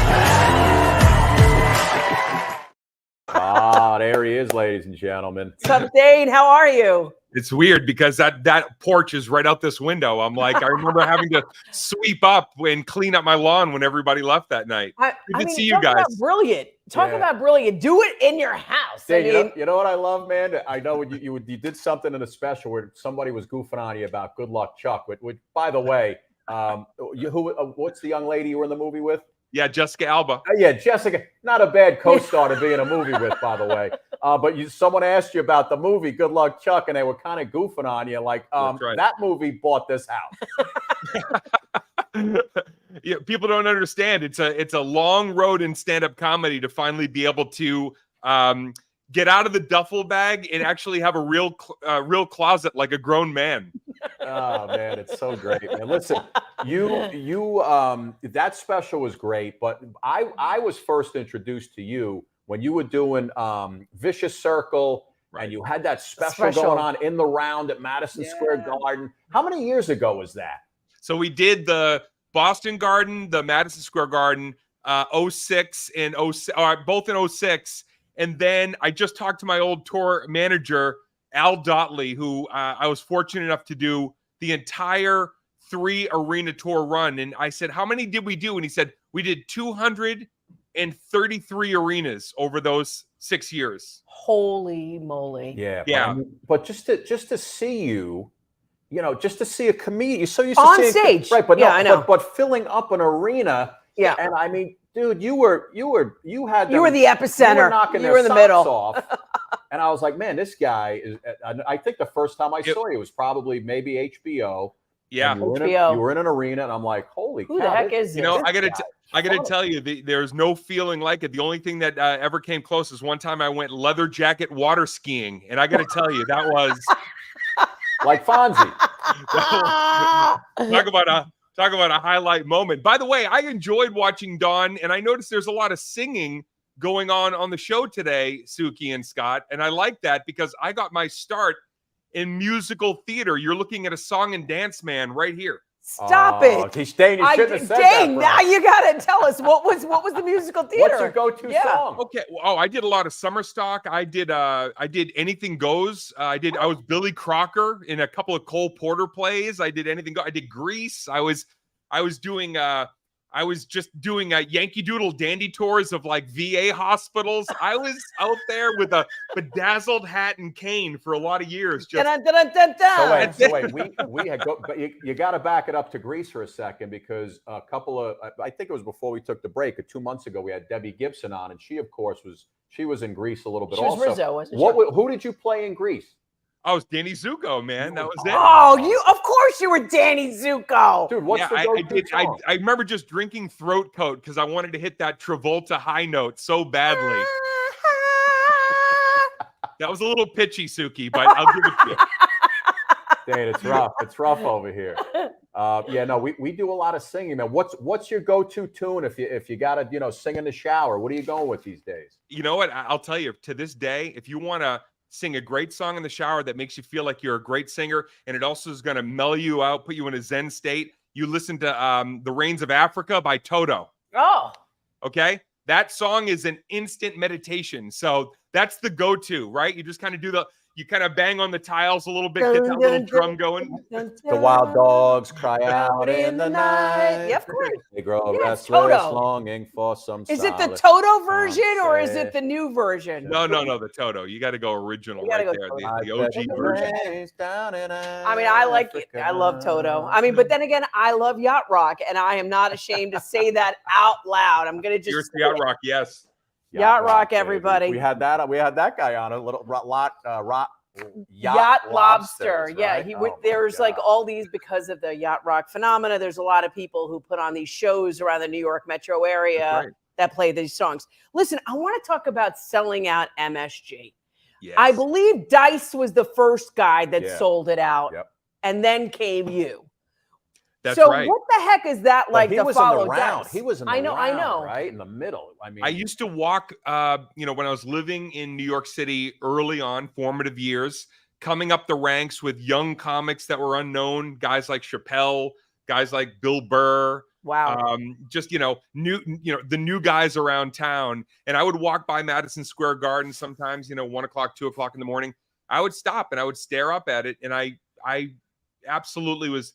there he is, ladies and gentlemen. What's up, Dane? How are you? It's weird because that porch is right out this window. I'm like, I remember having to sweep up and clean up my lawn when everybody left that night. Good to see you guys. About brilliant. Talk about brilliant. Do it in your house. Dave, you know what I love, man? I know you did something in a special where somebody was goofing on you about Good Luck Chuck. Which by the way, what's the young lady you were in the movie with? Yeah, Jessica Alba. Yeah, Jessica, not a bad co-star to be in a movie with, by the way. But someone asked you about the movie Good Luck Chuck, and they were kind of goofing on you, like, that movie bought this house. Yeah, people don't understand. It's a long road in stand-up comedy to finally be able to get out of the duffel bag and actually have a real closet like a grown man. Oh man, it's so great, man. Listen, you that special was great, but I was first introduced to you when you were doing Vicious Circle, and you had that special going on in the round at Madison Square Garden. How many years ago was that? So we did the Boston Garden, the Madison Square Garden, 06 and 06, both in 06. And then I just talked to my old tour manager, Al Dotley, who I was fortunate enough to do the entire 3 arena tour run. And I said, how many did we do? And he said, we did 233 arenas over those 6 years. Holy moly. Yeah. But just to see you, just to see a comedian. So you on stage. Right. But I know. But filling up an arena. Yeah. And I mean, dude, you were the epicenter. You were knocking you were in the middle off. And I was like, man, this guy is. I think the first time I saw you was probably maybe HBO. Yeah, you were in an arena, and I'm like, holy cow! Who the heck is this? I gotta tell you, there's no feeling like it. The only thing that ever came close is one time I went leather jacket water skiing, and I gotta tell you, that was like Fonzie. Talk about a highlight moment. By the way, I enjoyed watching Dawn, and I noticed there's a lot of singing going on the show today, Suki and Scott, and I like that because I got my start in musical theater. You're looking at a song and dance man right here. Stop it. Dane, you shouldn't have said that, bro. Now you gotta tell us what was the musical theater. What's your go-to song? Okay. Oh, I did a lot of summer stock. I did Anything Goes. I was Billy Crocker in a couple of Cole Porter plays. I did Anything Go. I did Grease. I was just doing Yankee Doodle dandy tours of like VA hospitals. I was out there with a bedazzled hat and cane for a lot of years. So wait, we had but you got to back it up to Grease for a second, because a couple of, I think it was before we took the break, 2 months ago, we had Debbie Gibson on, and she, of course, was in Grease a little bit. She was also. Rizzo, wasn't she? Who did you play in Grease? I was Danny Zuko, man. That was it. Oh, of course you were Danny Zuko. Dude, what's the go-to song? I remember just drinking Throat Coat because I wanted to hit that Travolta high note so badly. That was a little pitchy, Suki, but I'll give it to you. Dane, it's rough. It's rough over here. We do a lot of singing, man. What's your go-to tune if you gotta sing in the shower? What are you going with these days? You know what? I'll tell you, to this day, if you want to sing a great song in the shower that makes you feel like you're a great singer, and it also is going to mellow you out, put you in a Zen state, you listen to The Rains of Africa by Toto. Oh. Okay? That song is an instant meditation. So that's the go-to, right? You just kind of you kind of bang on the tiles a little bit, get that little drum going. The wild dogs cry out in the night. Yeah, of course. They grow restless, longing for some Is it the Toto version or is it the new version? No, the Toto. You got to go original right there. The OG version. I mean, I like it. I love Toto. I mean, but then again, I love yacht rock, and I am not ashamed to say that out loud. I'm gonna just Here's yacht rock, yes. Yacht rock, everybody. We had that guy on a little Yacht Lobster. Right? Yeah, there's like all these, because of the yacht rock phenomena. There's a lot of people who put on these shows around the New York metro area that play these songs. Listen, I want to talk about selling out MSG. Yes. I believe Dice was the first guy that sold it out, and then came you. That's so right. What the heck is that like to follow Dice? He was in the round, I know. Right in the middle. I mean, I used to walk, when I was living in New York City early on, formative years, coming up the ranks with young comics that were unknown, guys like Chappelle, guys like Bill Burr. Wow. Just, the new guys around town. And I would walk by Madison Square Garden sometimes, 1 o'clock, 2 o'clock in the morning. I would stop and I would stare up at it. And I absolutely was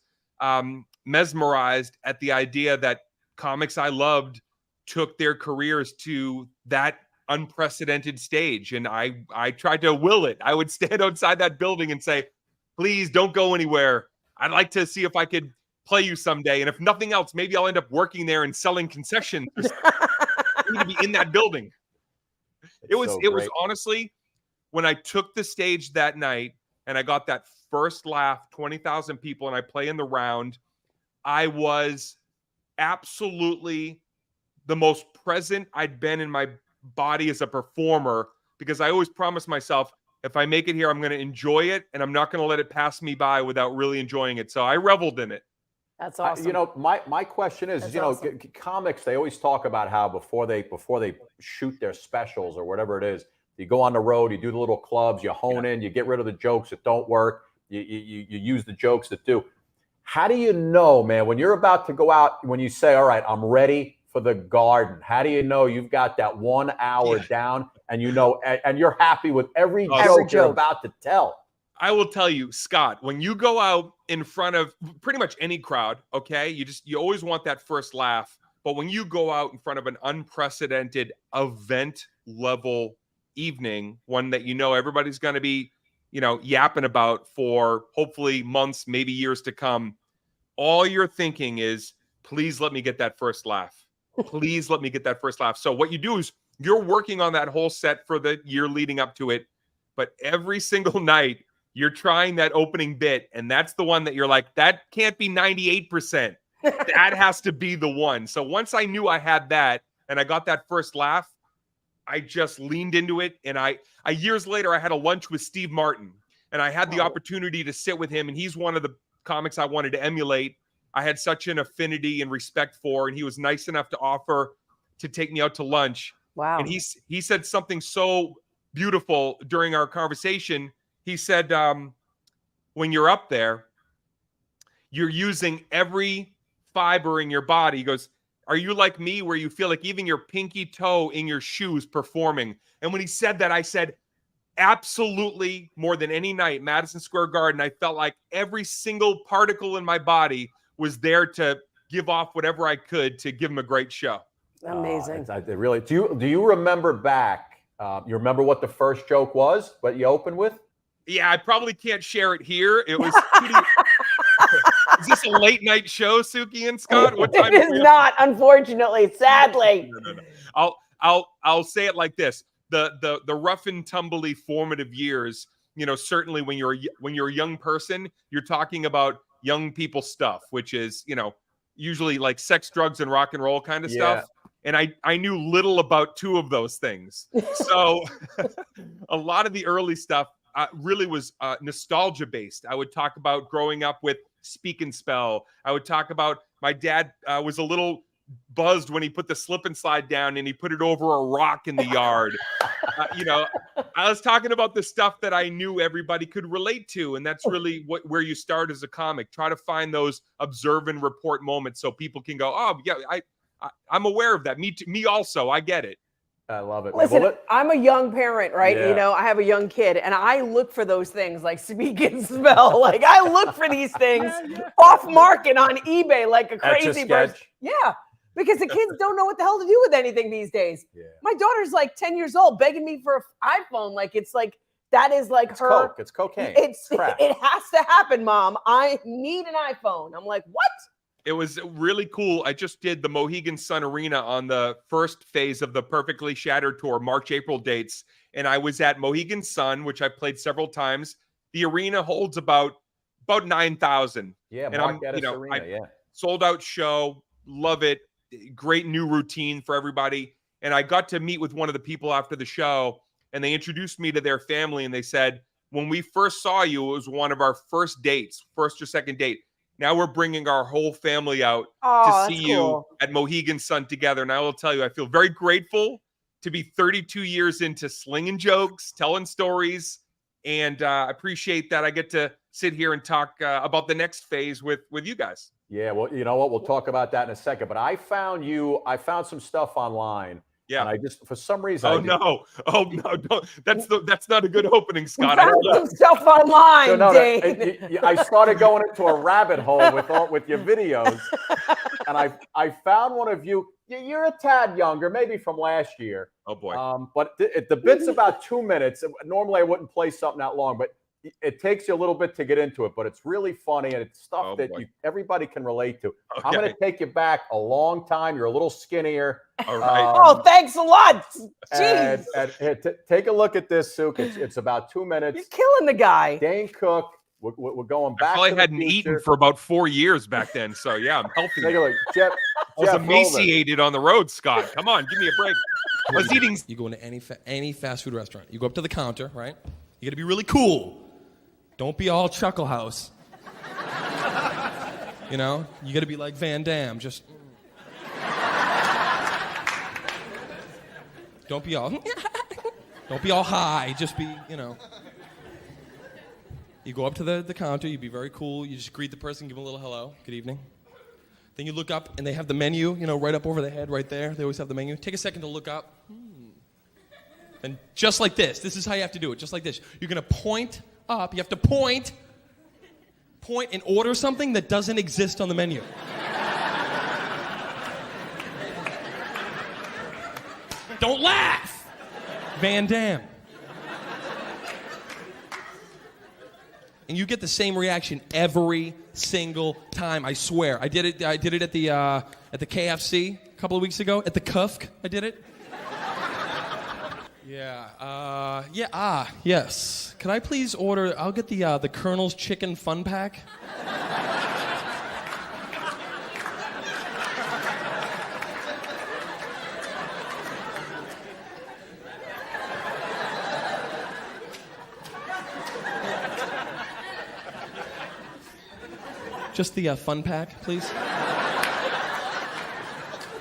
mesmerized at the idea that comics I loved took their careers to that unprecedented stage. And I tried to will it. I would stand outside that building and say, please don't go anywhere. I'd like to see if I could play you someday. And if nothing else, maybe I'll end up working there and selling concessions. I need to be in that building. It was honestly, when I took the stage that night and I got that first laugh, 20,000 people, and I play in the round, I was absolutely the most present I'd been in my body as a performer, because I always promised myself, if I make it here, I'm going to enjoy it, and I'm not going to let it pass me by without really enjoying it. So I reveled in it. That's awesome. My question is, awesome. Comics, they always talk about how before they shoot their specials or whatever it is, you go on the road, you do the little clubs, you hone in, you get rid of the jokes that don't work, you use the jokes that do. How do you know, man, when you're about to go out, when you say, all right, I'm ready for the Garden, how do you know you've got that 1 hour down and and you're happy with every joke you're about to tell? I will tell you, Scott, when you go out in front of pretty much any crowd, okay, you always want that first laugh. But when you go out in front of an unprecedented event level evening, one that everybody's going to be, yapping about for hopefully months, maybe years to come, all you're thinking is, please let me get that first laugh. Please let me get that first laugh. So what you do is you're working on that whole set for the year leading up to it. But every single night, you're trying that opening bit, and that's the one that you're like, that can't be 98%. That has to be the one. So once I knew I had that and I got that first laugh, I just leaned into it. And years later, I had a lunch with Steve Martin, and I had the opportunity to sit with him, and he's one of the comics I wanted to emulate. I had such an affinity and respect for, and he was nice enough to offer to take me out to lunch. Wow. And he said something so beautiful during our conversation. He said, when you're up there, you're using every fiber in your body. He goes, are you like me where you feel like even your pinky toe in your shoes performing? And when he said that, I said, absolutely, more than any night, Madison Square Garden, I felt like every single particle in my body was there to give off whatever I could to give him a great show. Amazing. Really, do you remember back? You remember what the first joke was? What you opened with? Yeah, I probably can't share it here. It was. Is this a late night show, Suki and Scott? What time it is not, unfortunately, sadly. No. I'll say it like this: the rough and tumbly formative years. Certainly when you're a young person, you're talking about young people stuff, which is usually like sex, drugs, and rock and roll kind of stuff. And I knew little about two of those things. So a lot of the early stuff really was nostalgia based. I would talk about growing up with Speak and Spell. I would talk about my dad was a little buzzed when he put the slip and slide down and he put it over a rock in the yard. I was talking about the stuff that I knew everybody could relate to. And that's really where you start as a comic. Try to find those observe and report moments so people can go, oh, yeah, I'm aware of that. Me also. I get it. I love it. Listen, I'm a young parent, right? Yeah. I have a young kid, and I look for those things like Speak and Spell. Like I look for these things off market on eBay like a crazy person. Yeah, because the kids don't know what the hell to do with anything these days. Yeah. My daughter's like 10 years old, begging me for an iPhone. Like it's like that is like it's her. Coke. It's cocaine. It has to happen, Mom. I need an iPhone. I'm like, what? It was really cool. I just did the Mohegan Sun Arena on the first phase of the Perfectly Shattered tour, March, April dates. And I was at Mohegan Sun, which I played several times. The arena holds about 9,000. Yeah, and Mark Geddes Arena, sold out show. Love it. Great new routine for everybody. And I got to meet with one of the people after the show, and they introduced me to their family. And they said, when we first saw you, it was one of our first dates, first or second date. Now we're bringing our whole family out to see you at Mohegan Sun together. And I will tell you, I feel very grateful to be 32 years into slinging jokes, telling stories, And I appreciate that I get to sit here and talk about the next phase with you guys. Yeah, well, you know what? We'll talk about that in a second. But I found some stuff online. Yeah. And I just, for some reason. Oh no! Don't. That's not a good opening, Scott. Found some stuff online, Dane. I started going into a rabbit hole with your videos, and I found one of you. You're a tad younger, maybe from last year. Oh boy! But the bit's about 2 minutes. Normally, I wouldn't play something that long, but it takes you a little bit to get into it. But it's really funny, and it's stuff that everybody can relate to. Okay. I'm going to take you back a long time. You're a little skinnier. All right. Oh, thanks a lot. Jeez. And take a look at this, Sook. It's about 2 minutes. You're killing the guy. Dane Cook. We're going back. I probably hadn't eaten for about 4 years back then. So yeah, I'm healthy. Take a look. Jeff I was emaciated on the road, Scott. Come on, give me a break. I was eating. You go into any fast food restaurant. You go up to the counter, right? You got to be really cool. Don't be all Chuckle House. You know, you got to be like Van Damme. Just don't be all high. Just be, you know. You go up to the counter. You be very cool. You just greet the person, give them a little hello, good evening. Then you look up, and they have the menu, you know, right up over the head, right there. They always have the menu. Take a second to look up. And just like this. This is how you have to do it. Just like this. You're going to point up. You have to point and order something that doesn't exist on the menu. Don't laugh. Van Damme. And you get the same reaction every single time. I swear. I did it at the KFC a couple of weeks ago. At the Kufk, I did it. Yes. Could I please order? I'll get the Colonel's Chicken Fun Pack. Just the fun pack, please.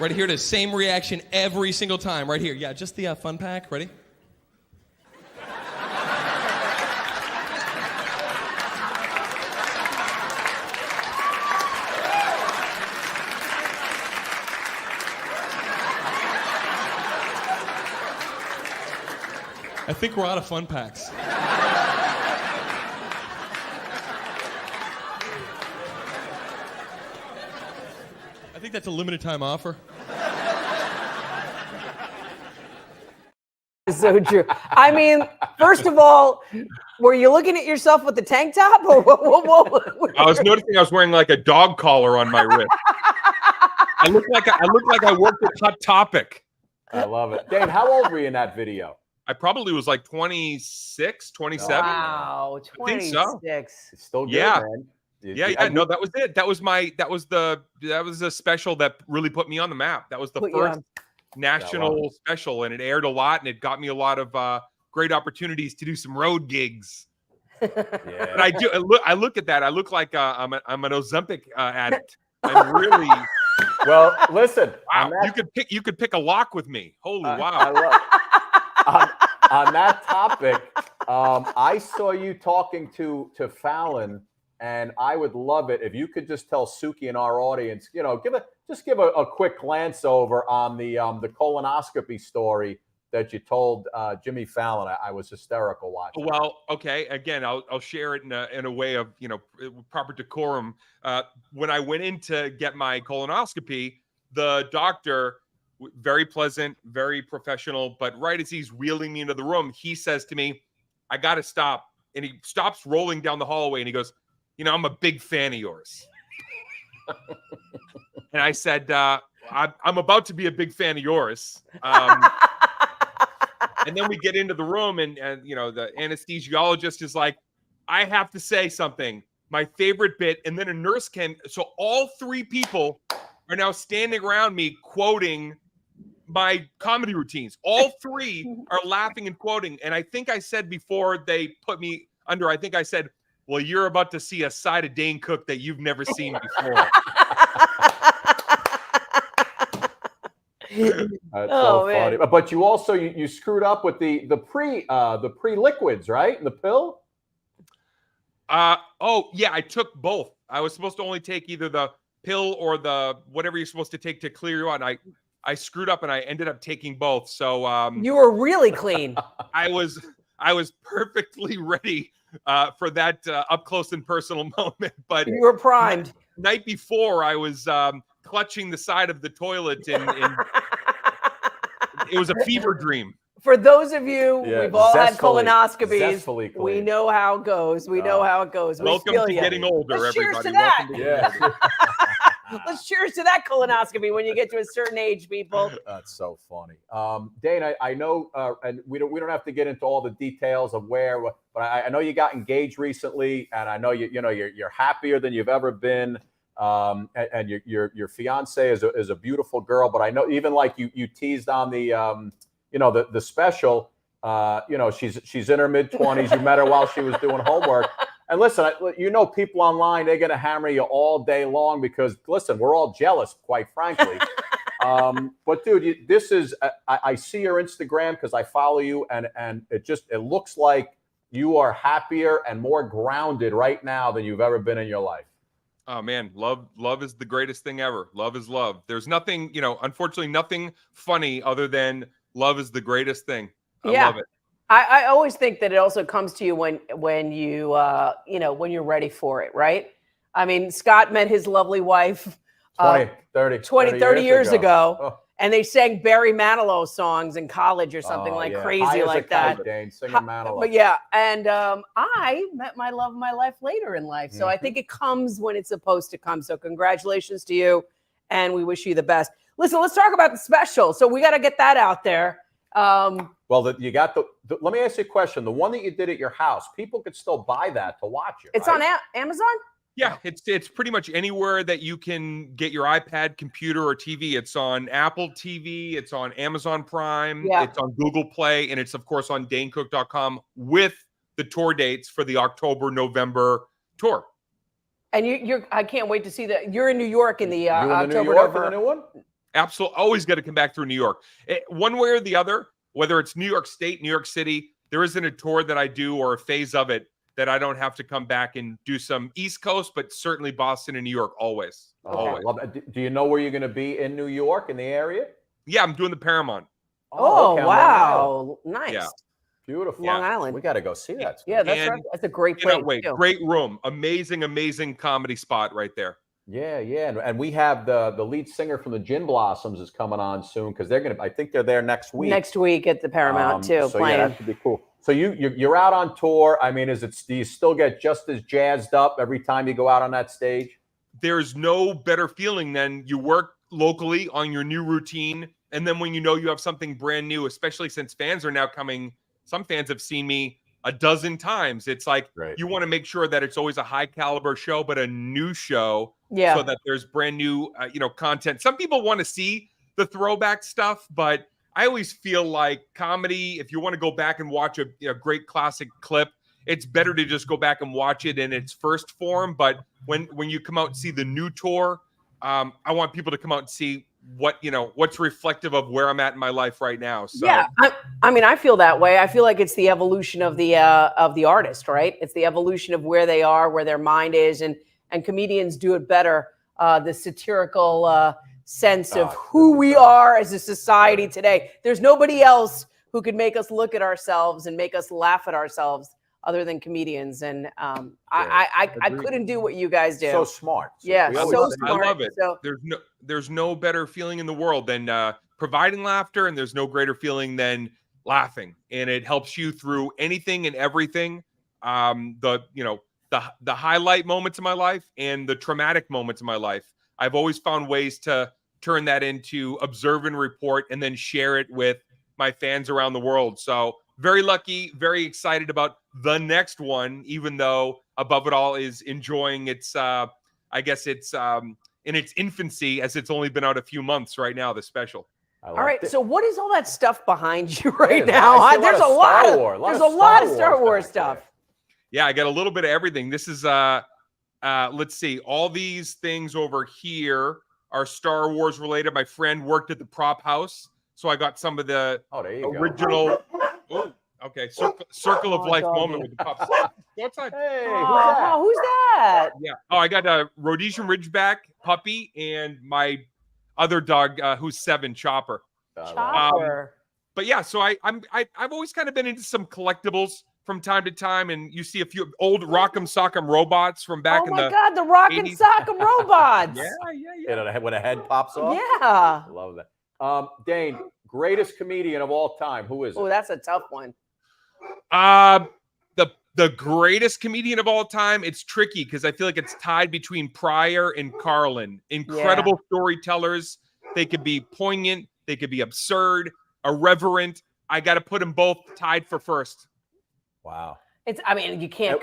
Right here it is. Same reaction every single time. Right here. Yeah, just the fun pack. Ready? I think we're out of fun packs. I think that's a limited time offer. So true. I mean, first of all, were you looking at yourself with the tank top, or what? I was noticing I was wearing like a dog collar on my wrist. I look like I worked at Hot Topic. I love it. Dane, how old were you in that video? I probably was like 26, 27. Wow, 26. I think so. It's still good, yeah. man. No, that was it. That was the special that really put me on the map. That was the first national special, and it aired a lot, and it got me a lot of great opportunities to do some road gigs. But I look at that. I look like I'm an Ozempic addict. I'm really well. Listen, wow. You could pick a lock with me. Holy wow! I love. On that topic, I saw you talking to Fallon, and I would love it if you could just tell Suki and our audience, you know, give a quick glance over on the colonoscopy story that you told Jimmy Fallon. I was hysterical watching. Well, okay. Again, I'll share it in a way of, you know, proper decorum. When I went in to get my colonoscopy, the doctor, very pleasant, very professional, but right as he's wheeling me into the room, he says to me, "I got to stop." And he stops rolling down the hallway and he goes, "You know, I'm a big fan of yours." And I said, I'm about to be a big fan of yours. And then we get into the room and you know, the anesthesiologist is like, "I have to say something, my favorite bit." And then a nurse came. So all three people are now standing around me quoting my comedy routines. All three are laughing and quoting. And I think I said before they put me under, I think I said, "Well, you're about to see a side of Dane Cook that you've never seen before." That's so funny. But you also you screwed up with the pre liquids, right? The pill. Oh yeah, I took both. I was supposed to only take either the pill or the whatever you're supposed to take to clear you out. And I screwed up and I ended up taking both. So you were really clean. I was perfectly ready for that up close and personal moment. But you were primed. Night before, I was clutching the side of the toilet, and it was a fever dream. For those of you, we've all had colonoscopies. We know how it goes. We know how it goes. Welcome to getting older, Let's everybody. Cheers to that. Welcome to getting older. Let's cheers to that colonoscopy when you get to a certain age, people. That's so funny. Dane, I know, and we don't have to get into all the details of where, but I know you got engaged recently, and I know you're happier than you've ever been. And your fiance is a beautiful girl, but I know even like you teased on the the special, she's in her mid-20s. You met her while she was doing homework. And listen, people online, they're going to hammer you all day long because, listen, we're all jealous, quite frankly. But dude, this is, I see your Instagram because I follow you, and it looks like you are happier and more grounded right now than you've ever been in your life. Oh man, love is the greatest thing ever. Love is love. There's nothing, unfortunately, nothing funny other than love is the greatest thing. I love it. I always think that it also comes to you when you when you're ready for it, right? I mean, Scott met his lovely wife 30 years ago. Oh. And they sang Barry Manilow songs in college or something crazy like that. Dane, singing Manilow. But yeah, and I met my love of my life later in life. So I think it comes when it's supposed to come. So congratulations to you, and we wish you the best. Listen, let's talk about the special. So we got to get that out there. Well, you got let me ask you a question. The one that you did at your house, people could still buy that to watch it. It's right? on Amazon? Yeah, it's pretty much anywhere that you can get your iPad, computer, or TV. It's on Apple TV. It's on Amazon Prime. Yeah. It's on Google Play. And it's, of course, on DaneCook.com with the tour dates for the October-November tour. And I can't wait to see that. You're in New York in the October-November. The new one? Absolutely. Always got to come back through New York. One way or the other, whether it's New York State, New York City, there isn't a tour that I do or a phase of it that I don't have to come back and do some East Coast, but certainly Boston and New York always. Always. Do you know where you're going to be in New York, in the area? Yeah, I'm doing the Paramount. Okay, wow. Nice. Yeah. Beautiful. Long Island. We got to go see that. Yeah, that's a great place. Great room. Amazing comedy spot right there. Yeah. And we have the lead singer from the Gin Blossoms is coming on soon because I think they're there next week. Next week at the Paramount too, playing. Yeah, that should be cool. So you're out on tour. I mean, do you still get just as jazzed up every time you go out on that stage? There's no better feeling than you work locally on your new routine. And then when you know you have something brand new, especially since fans are now coming, some fans have seen me a dozen times. It's like you want to make sure that it's always a high caliber show, but a new show. Yeah. So that there's brand new, content. Some people want to see the throwback stuff, but I always feel like comedy, if you want to go back and watch a great classic clip, it's better to just go back and watch it in its first form. But when you come out and see the new tour, I want people to come out and see what's reflective of where I'm at in my life right now. So yeah, I mean, I feel that way. I feel like it's the evolution of the artist, right? It's the evolution of where they are, where their mind is, and comedians do it better. The satirical sense of who we are as a society today. There's nobody else who could make us look at ourselves and make us laugh at ourselves other than comedians. And I couldn't do what you guys do. So smart. Yeah, so smart. I love it. So, there's no better feeling in the world than providing laughter, and there's no greater feeling than laughing. And it helps you through anything and everything. The highlight moments of my life and the traumatic moments of my life. I've always found ways to turn that into observe and report and then share it with my fans around the world. So very lucky, very excited about the next one, even though above it all is enjoying its, I guess it's in its infancy as it's only been out a few months right now, the special. All right. So what is all that stuff behind you right now? There's a lot of Star Wars stuff. Yeah, I got a little bit of everything. This is let's see, all these things over here are Star Wars related. My friend worked at the prop house, so I got some of the original. Oh, okay, circle of life moment with the pups. Go outside. Hey, who's that? Yeah. Oh, I got a Rhodesian Ridgeback puppy and my other dog who's 7, Chopper. Chopper. But yeah, so I've always kind of been into some collectibles from time to time, and you see a few old Rock'em Sock'em robots from back in the. Oh my God, the Rock'em Sock'em robots. Yeah. When a head pops off. Yeah. Love that. Dane, greatest comedian of all time. Who is it? Oh, that's a tough one. The greatest comedian of all time. It's tricky because I feel like it's tied between Pryor and Carlin. Incredible storytellers. They could be poignant. They could be absurd, irreverent. I got to put them both tied for first. Wow. I mean, you can't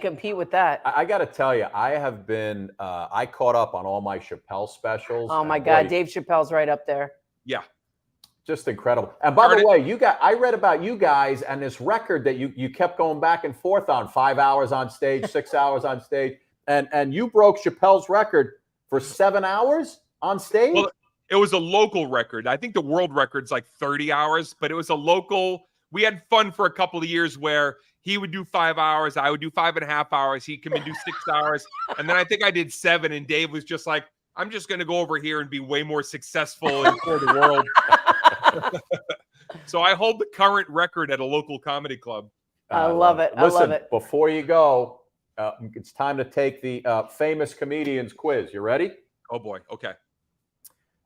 compete with that. I got to tell you, I have been. I caught up on all my Chappelle specials. Oh my God, Dave Chappelle's right up there. Yeah. Just incredible. And by the way, I read about you guys and this record that you kept going back and forth on, 5 hours on stage, 6 hours on stage. And you broke Chappelle's record for 7 hours on stage? Well, it was a local record. I think the world record's like 30 hours, but it was a local. We had fun for a couple of years where he would do 5 hours. I would do 5.5 hours. He'd come and do 6 hours. And then I think I did 7. And Dave was just like, I'm just going to go over here and be way more successful and for the world. So I hold the current record at a local comedy club. I love it. Listen, I love it. Before you go, it's time to take the famous comedians quiz. You ready? Oh boy. Okay.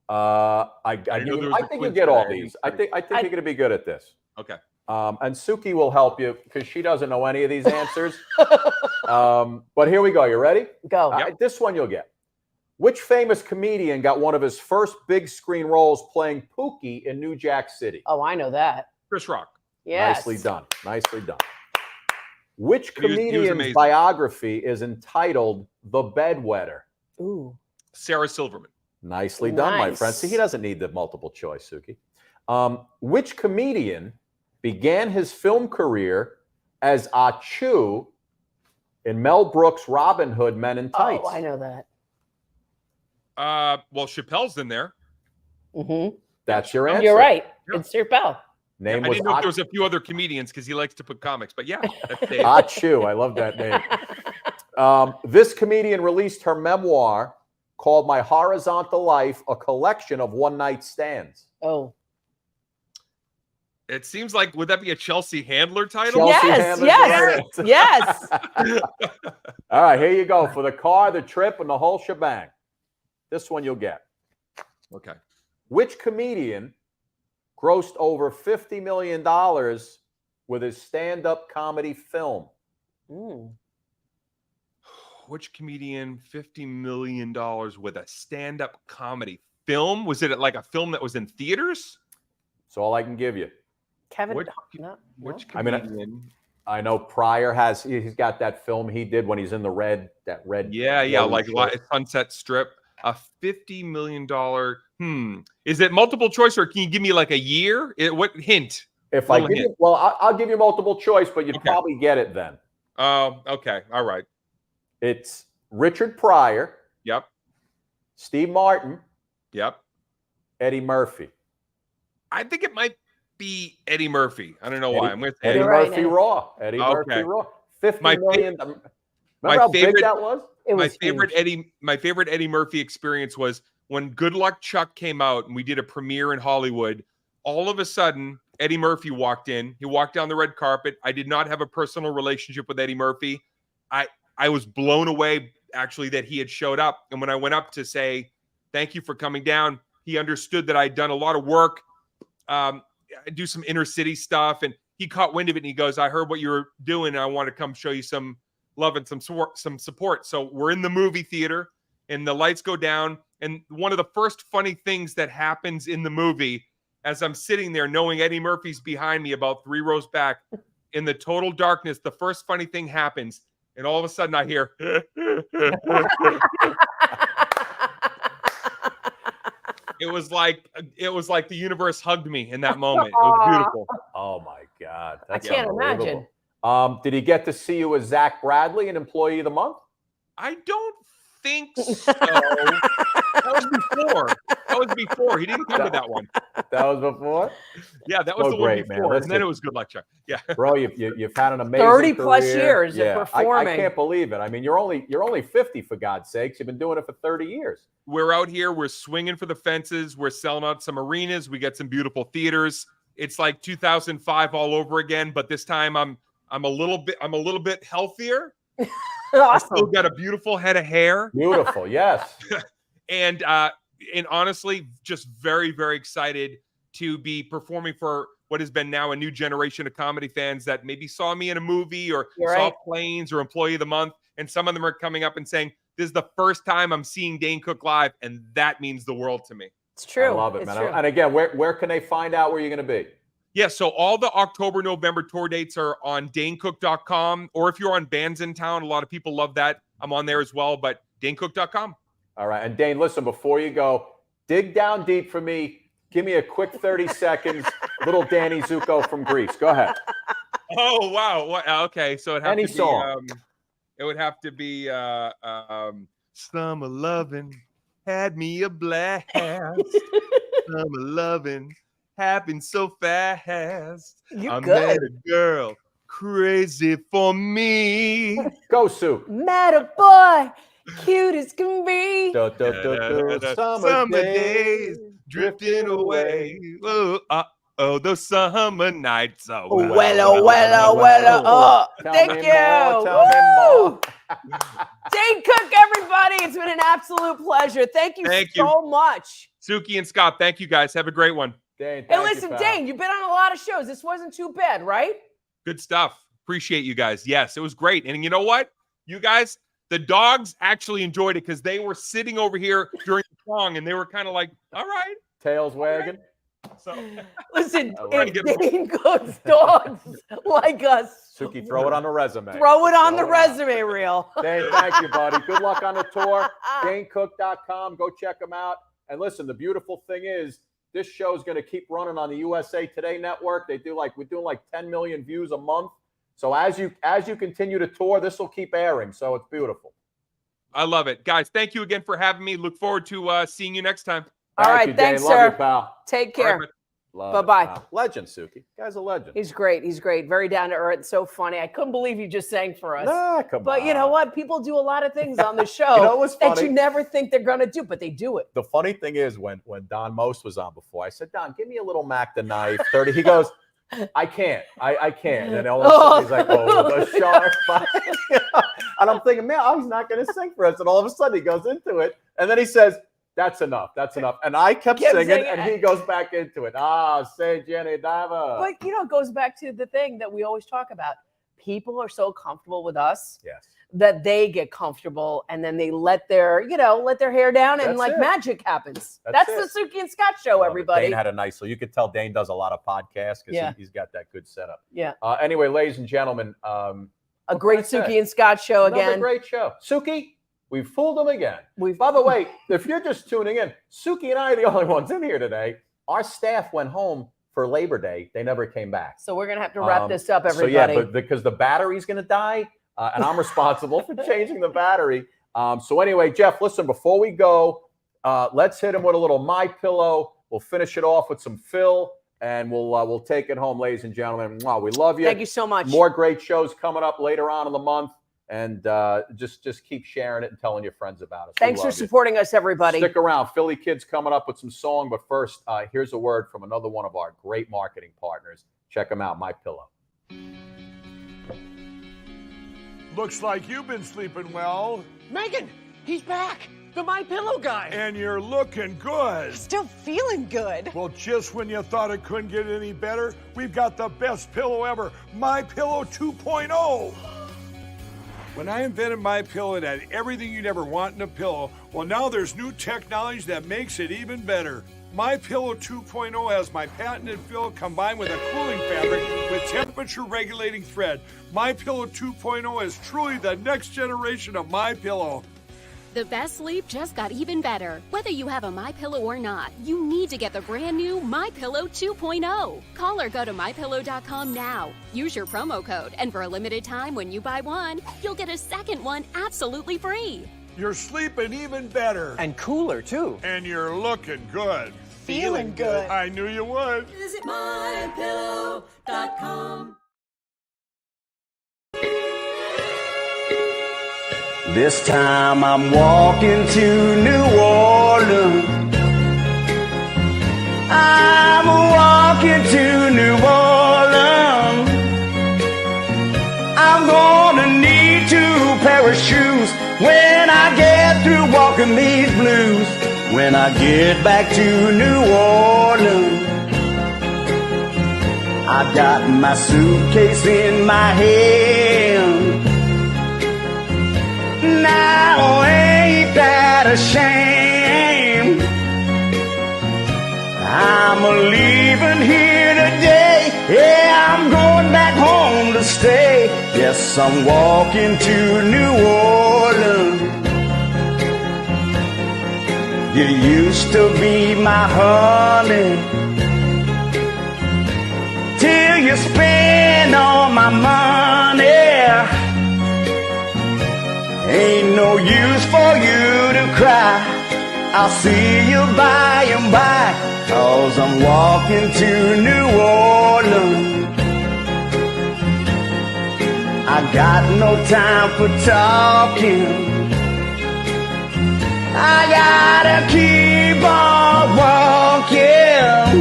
I think you'll get all these. I think you're going to be good at this. Okay. And Suki will help you because she doesn't know any of these answers. But here we go. You ready? Go. This one you'll get. Which famous comedian got one of his first big screen roles playing Pookie in New Jack City? Oh, I know that. Chris Rock. Yes. Nicely done. Nicely done. Which comedian's biography is entitled The Bedwetter? Ooh. Sarah Silverman. Nicely done, my friend. See, he doesn't need the multiple choice, Suki. Which comedian began his film career as Achu in Mel Brooks' Robin Hood Men in Tights? Oh, I know that. Well, Chappelle's in there. Mm-hmm. That's your answer. You're right. Yeah. It's Chappelle. Name I was didn't know if there was a few other comedians because he likes to put comics, but yeah. That's Dave. Achu. I love that name. This comedian released her memoir called My Horizontal Life, a collection of one-night stands. Oh. It seems like, would that be a Chelsea Handler title? Yes. All right, here you go. For the car, the trip, and the whole shebang. This one you'll get. Okay. Which comedian grossed over $50 million with his stand-up comedy film? Which comedian $50 million with a stand-up comedy film? Was it like a film that was in theaters? That's all I can give you. Kevin. Which comedian? I know Pryor he's got that film he did when he's in the red. Yeah, like Sunset Strip. A $50 million. Is it multiple choice, or can you give me like a year? What hint? If I give you, I'll give you multiple choice, but you'd probably get it then. Oh, okay, all right. It's Richard Pryor. Yep. Steve Martin. Yep. Eddie Murphy. I think it might be Eddie Murphy. I don't know why. I'm with Eddie Murphy Raw. Eddie Murphy Raw. $50 million. Remember how big that was? My favorite Eddie Murphy experience was when Good Luck Chuck came out and we did a premiere in Hollywood. All of a sudden, Eddie Murphy walked in. He walked down the red carpet. I did not have a personal relationship with Eddie Murphy. I was blown away, actually, that he had showed up. And when I went up to say, thank you for coming down, he understood that I'd done a lot of work, do some inner city stuff. And he caught wind of it and he goes, I heard what you were doing. And I want to come show you some love and some support. So we're in the movie theater and the lights go down. And one of the first funny things that happens in the movie, as I'm sitting there knowing Eddie Murphy's behind me about 3 rows back in the total darkness, the first funny thing happens. And all of a sudden I hear, it was like the universe hugged me in that moment. It was beautiful. Oh my God. I can't imagine. Did he get to see you as Zach Bradley, an Employee of the Month? I don't think so. That was before before. He didn't come to that one. That was before? Yeah, that was So the great, one man. before. And Listen. then it was Good Luck Chuck. Yeah. Bro, you've had an amazing 30 plus career. years of I performing. can't believe it. I mean, you're only 50 for God's sakes. You've been doing it for 30 years. We're out here. We're swinging for the fences. We're selling out some arenas. We got some beautiful theaters. It's like 2005 all over again, but this time I'm a little bit healthier. I still got a beautiful head of hair. Beautiful, yes. and honestly, just very, very excited to be performing for what has been now a new generation of comedy fans that maybe saw me in a movie or saw Planes or Employee of the Month. And some of them are coming up and saying, this is the first time I'm seeing Dane Cook live. And that means the world to me. It's true. I love it, man. And again, where can they find out where you're going to be? Yeah, so all the October, November tour dates are on danecook.com. Or if you're on Bands in Town, a lot of people love that. I'm on there as well, but danecook.com. All right. And Dane, listen, before you go, dig down deep for me. Give me a quick 30 seconds. Little Danny Zuko from Greece. Go ahead. Oh, wow. Okay, so it Any song. It would have to be Summer Lovin' Had Me a Blast. Summer Lovin' happened so fast. I met a girl crazy for me. Go, Sue. Met a boy, cute as can be. Summer days drifting away. Those summer nights. Oh, thank you. Tell me more. Dane Cook, everybody. It's been an absolute pleasure. Thank you so much. Suki and Scott, thank you guys. Have a great one. Dane, hey, listen, Dane, you've been on a lot of shows. This wasn't too bad, right? Good stuff. Appreciate you guys. Yes, it was great. And you know what? You guys, the dogs actually enjoyed it because they were sitting over here during the song and they were kind of like, all right. Tails wagging. So listen, if Dane Cook's dogs like us, Suki, throw it on the resume. Throw it on the resume reel. Dane, thank you, buddy. Good luck on the tour. DaneCook.com. Go check them out. And listen, the beautiful thing is this show is going to keep running on the USA Today network. We're doing like 10 million views a month. So as you continue to tour, this will keep airing. So it's beautiful. I love it. Guys, thank you again for having me. Look forward to seeing you next time. All right, thanks, Dane. sir. Love you, pal. Take care. Bye-bye. Wow. Legend, Suki. Guy's a legend. He's great. He's great. Very down to earth. So funny. I couldn't believe you just sang for us. Nah, come on. But you know what? People do a lot of things on the show You know what's that funny? you never think they're going to do, but they do it. The funny thing is when Don Most was on before, I said, Don, give me a little Mac the Knife 30. He goes, I can't. I can't. And all of a sudden he's like, oh, the shark bite. And I'm thinking, man, he's not going to sing for us. And all of a sudden he goes into it. And then he says, that's enough. That's enough. And I kept singing, and he goes back into it. Say Jenny Diver. But, it goes back to the thing that we always talk about. People are so comfortable with us that they get comfortable, and then they let their hair down, and magic happens. That's the Suki and Scott show, everybody. Dane had a nice, so you could tell Dane does a lot of podcasts because he's got that good setup. Yeah. Anyway, ladies and gentlemen. A great Suki and Scott show again. Another great show. Suki, we fooled them again. By the way, if you're just tuning in, Suki and I are the only ones in here today. Our staff went home for Labor Day. They never came back. So we're going to have to wrap this up, everybody. So yeah, but because the battery's going to die, and I'm responsible for changing the battery. So anyway, Jeff, listen, before we go, let's hit him with a little My Pillow. We'll finish it off with some Phil, and we'll take it home, ladies and gentlemen. Wow, we love you. Thank you so much. More great shows coming up later on in the month. And just keep sharing it and telling your friends about it. Thanks for supporting us, everybody. Stick around. Philly Kid's coming up with some song. But first, here's a word from another one of our great marketing partners. Check them out, My Pillow. Looks like you've been sleeping well. Megan, he's back. The My Pillow guy. And you're looking good. Still feeling good. Well, just when you thought it couldn't get any better, we've got the best pillow ever, My Pillow 2.0. When I invented My Pillow, it had everything you'd ever want in a pillow. Well, now there's new technology that makes it even better. My Pillow 2.0 has my patented fill combined with a cooling fabric with temperature regulating thread. My Pillow 2.0 is truly the next generation of My Pillow. The best sleep just got even better. Whether you have a MyPillow or not, you need to get the brand new MyPillow 2.0. Call or go to MyPillow.com now. Use your promo code, and for a limited time when you buy one, you'll get a second one absolutely free. You're sleeping even better. And cooler, too. And you're looking good. Feeling good. I knew you would. Visit mypillow.com. This time I'm walking to New Orleans. I'm walking to New Orleans. I'm gonna need 2 pair of shoes when I get through walking these blues. When I get back to New Orleans, I got my suitcase in my hand. Now ain't that a shame? I'm leaving here today. Yeah, I'm going back home to stay. Yes, I'm walking to New Orleans. You used to be my honey, till you spend all my money. Ain't no use for you to cry. I'll see you by and by, 'cause I'm walking to New Orleans. I got no time for talking. I gotta keep on walking.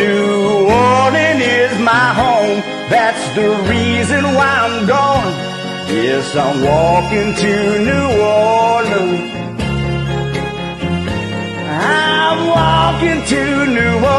New Orleans is my home. That's the reason why I'm gone. Yes, I'm walking to New Orleans. I'm walking to New Orleans.